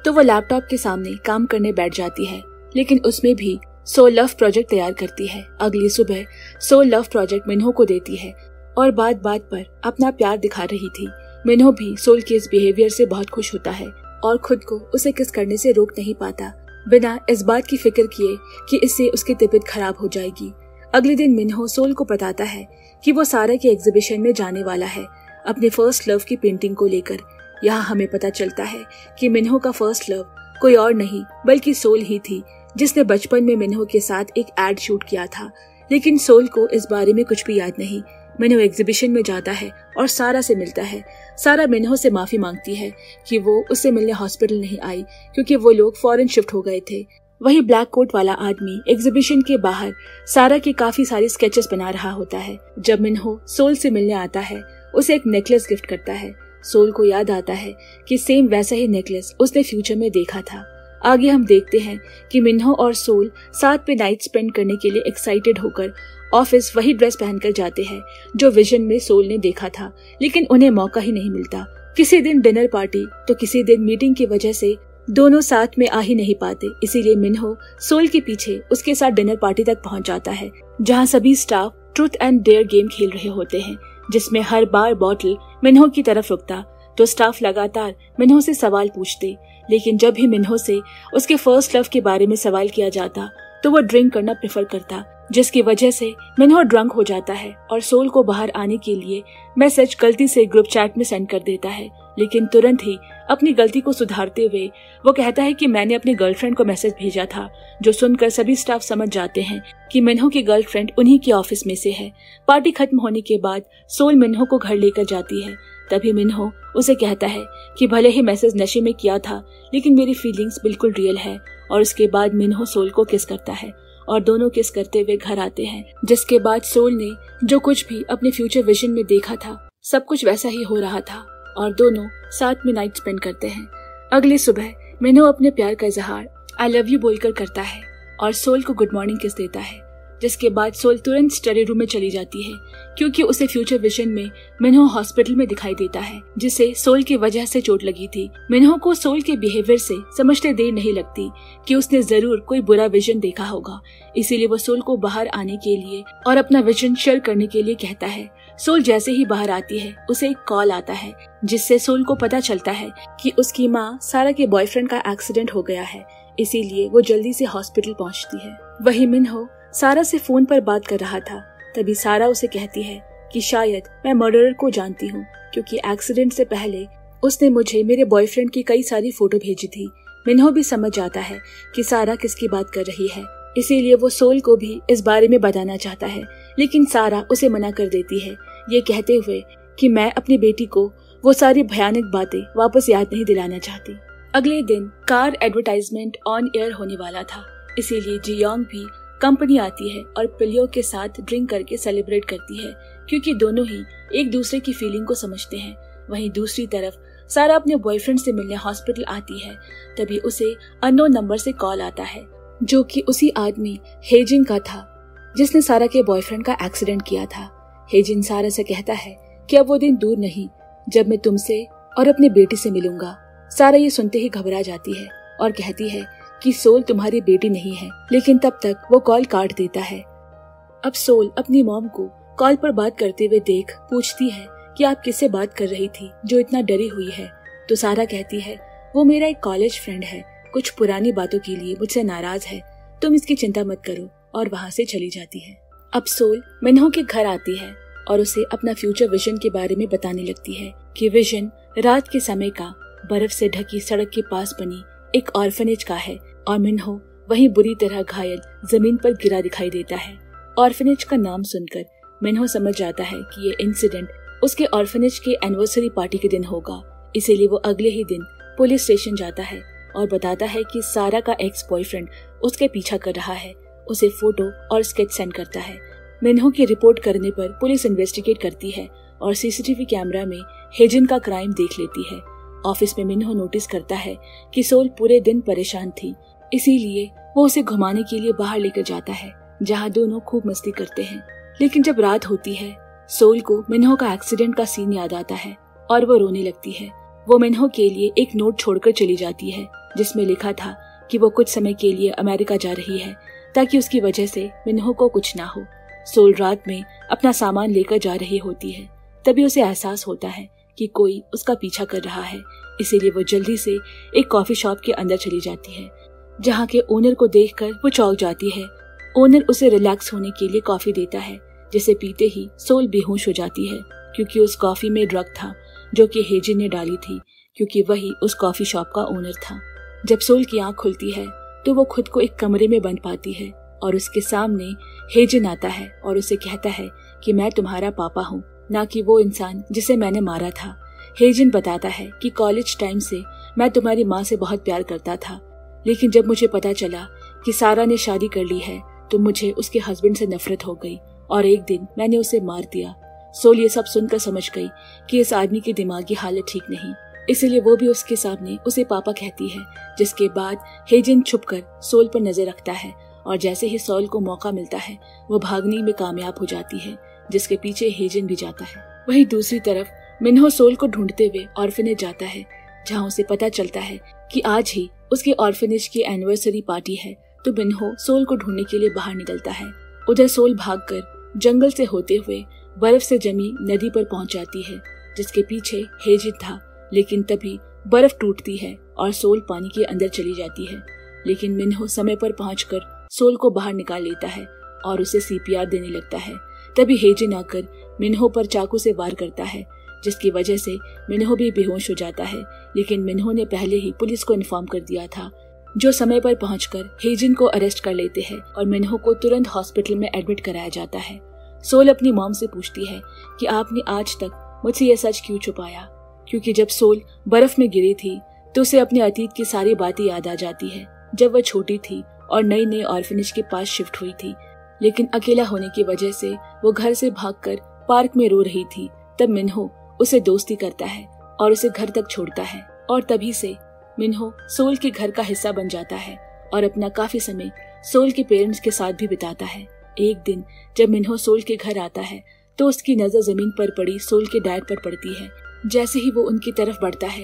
तो वो लैपटॉप के सामने काम करने बैठ जाती है, लेकिन उसमें भी सोल लव प्रोजेक्ट तैयार करती है। अगली सुबह सोल लव प्रोजेक्ट मिन्हो को देती है और बात बात पर अपना प्यार दिखा रही थी। मिन्हो भी सोल के इस बिहेवियर से बहुत खुश होता है और खुद को उसे किस करने से रोक नहीं पाता, बिना इस बात की फिक्र किए कि इससे उसकी तबीयत खराब हो जाएगी। अगले दिन मिन्हो सोल को बताता है कि वो सारा के एग्जीबिशन में जाने वाला है अपने फर्स्ट लव की पेंटिंग को लेकर। यहाँ हमें पता चलता है कि मिन्हो का फर्स्ट लव कोई और नहीं बल्कि सोल ही थी, जिसने बचपन में मिन्हो के साथ एक एड शूट किया था। लेकिन सोल को इस बारे में कुछ भी याद नहीं। मिन्हो एग्जीबिशन में जाता है और सारा से मिलता है। सारा मिन्हो से माफी मांगती है कि वो उससे मिलने हॉस्पिटल नहीं आई क्योंकि वो लोग फॉरेन शिफ्ट हो गए थे। वही ब्लैक कोट वाला आदमी एग्जीबिशन के बाहर सारा की काफी सारी स्केचेस बना रहा होता है। जब मिन्हो सोल से मिलने आता है उसे एक नेकलेस गिफ्ट करता है। सोल को याद आता है कि सेम वैसा ही नेकलेस उसने फ्यूचर में देखा था। आगे हम देखते हैं कि मिन्हो और सोल साथ पे नाइट स्पेंड करने के लिए एक्साइटेड होकर ऑफिस वही ड्रेस पहनकर जाते हैं जो विजन में सोल ने देखा था, लेकिन उन्हें मौका ही नहीं मिलता। किसी दिन डिनर पार्टी तो किसी दिन मीटिंग की वजह से दोनों साथ में आ ही नहीं पाते, इसीलिए मिन्हो सोल के पीछे उसके साथ डिनर पार्टी तक पहुंच जाता है जहां सभी staff truth and dare game खेल रहे होते हैं, जिसमें हर बार बॉटल मिन्हो की तरफ रुकता तो स्टाफ लगातार मिन्हो से सवाल पूछते। लेकिन जब भी मिन्हो से उसके फर्स्ट लव के बारे में सवाल किया जाता तो वो ड्रिंक करना प्रेफर करता, जिसकी वजह से मिन्हो ड्रंक हो जाता है और सोल को बाहर आने के लिए मैसेज गलती से ग्रुप चैट में सेंड कर देता है। लेकिन तुरंत ही अपनी गलती को सुधारते हुए वो कहता है कि मैंने अपनी गर्लफ्रेंड को मैसेज भेजा था, जो सुनकर सभी स्टाफ समझ जाते हैं कि मिन्हो की गर्लफ्रेंड उन्हीं के ऑफिस में से है। पार्टी खत्म होने के बाद सोल मिन्हो को घर लेकर जाती है। तभी मिन्हो उसे कहता है कि भले ही मैसेज नशे में किया था लेकिन मेरी फीलिंग्स बिल्कुल रियल है। और उसके बाद मिन्हो सोल को किस करता है और दोनों किस करते हुए घर आते हैं, जिसके बाद सोल ने जो कुछ भी अपने फ्यूचर विजन में देखा था सब कुछ वैसा ही हो रहा था और दोनों साथ में नाइट स्पेंड करते हैं। अगली सुबह मिन्हो अपने प्यार का इजहार आई लव यू बोलकर करता है और सोल को गुड मॉर्निंग किस देता है, जिसके बाद सोल तुरंत स्टडी रूम में चली जाती है क्योंकि उसे फ्यूचर विजन में मिन्हो हॉस्पिटल में दिखाई देता है जिसे सोल की वजह से चोट लगी थी। मिन्हो को सोल के बिहेवियर से समझते देर नहीं लगती कि उसने जरूर कोई बुरा विजन देखा होगा, इसीलिए वो सोल को बाहर आने के लिए और अपना विजन शेयर करने के लिए कहता है। सोल जैसे ही बाहर आती है उसे एक कॉल आता है जिससे सोल को पता चलता है कि उसकी माँ सारा के बॉयफ्रेंड का एक्सीडेंट हो गया है, इसीलिए वो जल्दी से हॉस्पिटल पहुँचती है। वही मिन्हो सारा से फोन पर बात कर रहा था, तभी सारा उसे कहती है कि शायद मैं मर्डरर को जानती हूँ क्योंकि एक्सीडेंट से पहले उसने मुझे मेरे बॉयफ्रेंड की कई सारी फोटो भेजी थी। मिन्हो भी समझ जाता है कि सारा किसकी बात कर रही है, इसीलिए वो सोल को भी इस बारे में बताना चाहता है, लेकिन सारा उसे मना कर देती है, ये कहते हुए कि मैं अपनी बेटी को वो सारी भयानक बातें वापस याद नहीं दिलाना चाहती। अगले दिन कार एडवर्टाइजमेंट ऑन एयर होने वाला था, इसीलिए जियोंग भी कंपनी आती है और पिलियो के साथ ड्रिंक करके सेलिब्रेट करती है, क्योंकि दोनों ही एक दूसरे की फीलिंग को समझते हैं। वहीं दूसरी तरफ सारा अपने बॉयफ्रेंड से मिलने हॉस्पिटल आती है। तभी उसे अननोन नंबर से कॉल आता है, जो कि उसी आदमी हेजिन का था जिसने सारा के बॉयफ्रेंड का एक्सीडेंट किया था। हेजिन सारा से कहता है कि अब वो दिन दूर नहीं जब मैं तुमसे और अपने बेटी से मिलूंगा। सारा ये सुनते ही घबरा जाती है और कहती है कि सोल तुम्हारी बेटी नहीं है, लेकिन तब तक वो कॉल काट देता है। अब सोल अपनी मॉम को कॉल पर बात करते हुए देख पूछती है कि आप किससे बात कर रही थी जो इतना डरी हुई है। तो सारा कहती है वो मेरा एक कॉलेज फ्रेंड है, कुछ पुरानी बातों के लिए मुझसे नाराज है, तुम इसकी चिंता मत करो, और वहाँ से चली जाती है। अब सोल मिन्हो के घर आती है और उसे अपना फ्यूचर विजन के बारे में बताने लगती है कि विजन रात के समय का बर्फ से ढकी सड़क के पास बनी एक ऑर्फनेज का है और मिन्हो वहीं बुरी तरह घायल जमीन पर गिरा दिखाई देता है। ऑर्फनेज का नाम सुनकर मिन्हो समझ जाता है कि ये इंसिडेंट उसके ऑर्फनेज के एनिवर्सरी पार्टी के दिन होगा, इसीलिए वो अगले ही दिन पुलिस स्टेशन जाता है और बताता है कि सारा का एक्स बॉयफ्रेंड उसके पीछा कर रहा है। उसे फोटो और स्केच सेंड करता है। मिन्हो की रिपोर्ट करने पर पुलिस इन्वेस्टिगेट करती है और सीसीटीवी कैमरा में हेजिन का क्राइम देख लेती है। ऑफिस में मिन्हो नोटिस करता है कि सोल पूरे दिन परेशान थी, इसीलिए वो उसे घुमाने के लिए बाहर लेकर जाता है, जहाँ दोनों खूब मस्ती करते हैं। लेकिन जब रात होती है, सोल को मिन्हो का एक्सीडेंट का सीन याद आता है और वो रोने लगती है। वो मिन्हो के लिए एक नोट छोड़कर चली जाती है, जिसमें लिखा था कि वो कुछ समय के लिए अमेरिका जा रही है ताकि उसकी वजह से मिन्हो को कुछ ना हो। सोल रात में अपना सामान लेकर जा रही होती है, तभी उसे एहसास होता है कि कोई उसका पीछा कर रहा है, इसीलिए वो जल्दी से एक कॉफी शॉप के अंदर चली जाती है, जहाँ के ओनर को देखकर वो चौंक जाती है। ओनर उसे रिलैक्स होने के लिए कॉफी देता है, जिसे पीते ही सोल बेहोश हो जाती है, क्योंकि उस कॉफी में ड्रग था जो कि हेजिन ने डाली थी, क्योंकि वही उस कॉफी शॉप का ओनर था। जब सोल की आंख खुलती है तो वो खुद को एक कमरे में बंद पाती है और उसके सामने हेजिन आता है और उसे कहता है कि मैं तुम्हारा पापा हूँ, ना कि वो इंसान जिसे मैंने मारा था। हेजिन बताता है कि कॉलेज टाइम से मैं तुम्हारी माँ से बहुत प्यार करता था, लेकिन जब मुझे पता चला कि सारा ने शादी कर ली है तो मुझे उसके हस्बैंड से नफरत हो गई और एक दिन मैंने उसे मार दिया। सोल ये सब सुनकर समझ गई कि इस आदमी की दिमागी हालत ठीक नहीं, इसलिए वो भी उसके सामने उसे पापा कहती है। जिसके बाद हेजिन छुपकर सोल पर नजर रखता है और जैसे ही सोल को मौका मिलता है वो भागने में कामयाब हो जाती है, जिसके पीछे हेजिन भी जाता है। वहीं दूसरी तरफ मिन्हो सोल को ढूंढते हुए ऑर्फनेज जाता है, जहाँ उसे पता चलता है कि आज ही उसके ऑर्फनेज की एनिवर्सरी पार्टी है। तो मिन्हो सोल को ढूंढने के लिए बाहर निकलता है। उधर सोल भागकर जंगल से होते हुए बर्फ से जमी नदी पर पहुंच जाती है, जिसके पीछे हेजिन था। लेकिन तभी बर्फ टूटती है और सोल पानी के अंदर चली जाती है, लेकिन मिन्हो समय पर पहुंचकर सोल को बाहर निकाल लेता है और उसे सीपीआर देने लगता है। तभी हेजिन आकर मिन्हो पर चाकू से वार करता है, जिसकी वजह से मिन्हो भी बेहोश हो जाता है। लेकिन मिन्हो ने पहले ही पुलिस को इन्फॉर्म कर दिया था, जो समय पर पहुंचकर हेजिन को अरेस्ट कर लेते हैं और मिन्हो को तुरंत हॉस्पिटल में एडमिट कराया जाता है। सोल अपनी मॉम से पूछती है कि आपने आज तक मुझसे यह सच क्यों छुपाया, क्योंकि जब सोल बर्फ में गिरी थी तो उसे अपने अतीत की सारी बातें याद आ जाती है, जब वह छोटी थी और नई नई ऑर्फनेज के पास शिफ्ट हुई थी। लेकिन अकेला होने की वजह से वो घर से भागकर पार्क में रो रही थी। तब मिन्हो उसे दोस्ती करता है और उसे घर तक छोड़ता है और तभी से मिन्हो सोल के घर का हिस्सा बन जाता है और अपना काफी समय सोल के पेरेंट्स के साथ भी बिताता है। एक दिन जब मिन्हो सोल के घर आता है तो उसकी नजर जमीन पर पड़ी सोल के डैड पर पड़ती है। जैसे ही वो उनकी तरफ बढ़ता है,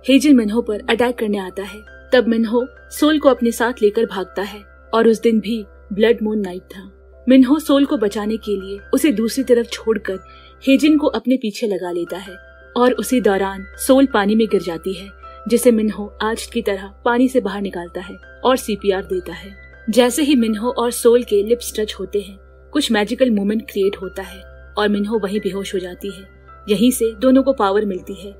हेजिन मिन्हो पर अटैक करने आता है। तब मिन्हो सोल को अपने साथ लेकर भागता है और उस दिन भी ब्लड मून नाइट था। मिन्हो सोल को बचाने के लिए उसे दूसरी तरफ छोड़कर हेजिन को अपने पीछे लगा लेता है और उसी दौरान सोल पानी में गिर जाती है, जिसे मिन्हो आज की तरह पानी से बाहर निकालता है और सीपीआर देता है। जैसे ही मिन्हो और सोल के लिप्स टच होते हैं, कुछ मैजिकल मोमेंट क्रिएट होता है और मिन्हो वहीं बेहोश हो जाती है। यहीं से दोनों को पावर मिलती है।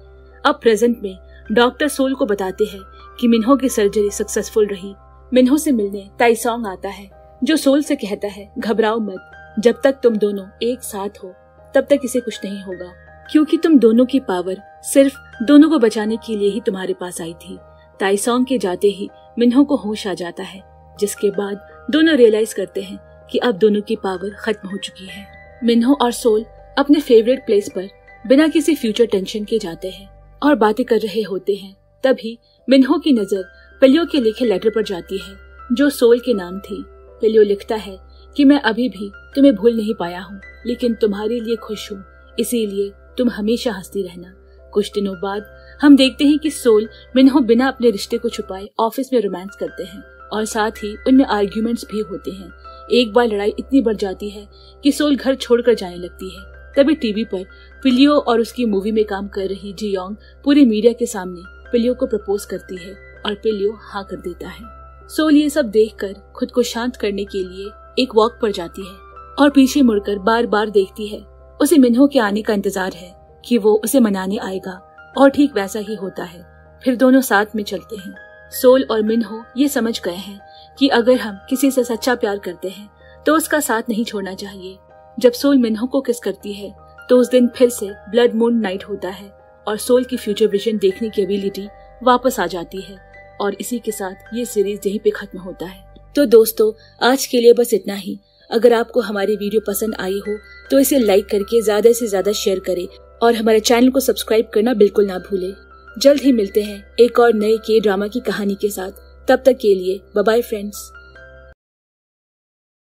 अब प्रेजेंट में डॉक्टर सोल को बताते हैं कि मिन्हो की सर्जरी सक्सेसफुल रही। मिन्हो से मिलने ताइसोंग आता है, जो सोल से कहता है घबराओ मत, जब तक तुम दोनों एक साथ हो तब तक इसे कुछ नहीं होगा, क्योंकि तुम दोनों की पावर सिर्फ दोनों को बचाने के लिए ही तुम्हारे पास आई थी। ताइसोंग के जाते ही मिन्हो को होश आ जाता है, जिसके बाद दोनों रियलाइज करते हैं कि अब दोनों की पावर खत्म हो चुकी है। मिन्हो और सोल अपने फेवरेट प्लेस पर बिना किसी फ्यूचर टेंशन के जाते हैं और बातें कर रहे होते हैं। तभी मिन्हो की नजर पिलियो के लिखे लेटर पर जाती है जो सोल के नाम थी। पिलियो लिखता है कि मैं अभी भी तुम्हें भूल नहीं पाया हूँ, लेकिन तुम्हारे लिए खुश हूँ, इसीलिए तुम हमेशा हंसती रहना। कुछ दिनों बाद हम देखते हैं कि सोल मिन्हो बिना अपने रिश्ते को छुपाए ऑफिस में रोमांस करते हैं और साथ ही उनमें आर्ग्यूमेंट्स भी होते हैं। एक बार लड़ाई इतनी बढ़ जाती है कि सोल घर छोड़कर जाने लगती है। तभी टीवी पर पिलियो और उसकी मूवी में काम कर रही जियोंग पूरी मीडिया के सामने पिलियो को प्रपोज करती है और पिलियो हाँ कर देता है। सोल ये सब देखकर खुद को शांत करने के लिए एक वॉक पर जाती है और पीछे मुड़कर बार बार देखती है। उसे मिन्हो के आने का इंतजार है कि वो उसे मनाने आएगा और ठीक वैसा ही होता है। फिर दोनों साथ में चलते हैं। सोल और मिन्हो ये समझ गए हैं कि अगर हम किसी से सच्चा प्यार करते हैं तो उसका साथ नहीं छोड़ना चाहिए। जब सोल मिन्हो को किस करती है तो उस दिन फिर से ब्लड मून नाइट होता है और सोल की फ्यूचर विजन देखने की एबिलिटी वापस आ जाती है और इसी के साथ ये सीरीज यहीं पे खत्म होता है। तो दोस्तों, आज के लिए बस इतना ही। अगर आपको हमारी वीडियो पसंद आई हो तो इसे लाइक करके ज्यादा से ज्यादा शेयर करें और हमारे चैनल को सब्सक्राइब करना बिल्कुल ना भूलें। जल्द ही मिलते हैं एक और नए के ड्रामा की कहानी के साथ। तब तक के लिए बाय बाय फ्रेंड्स।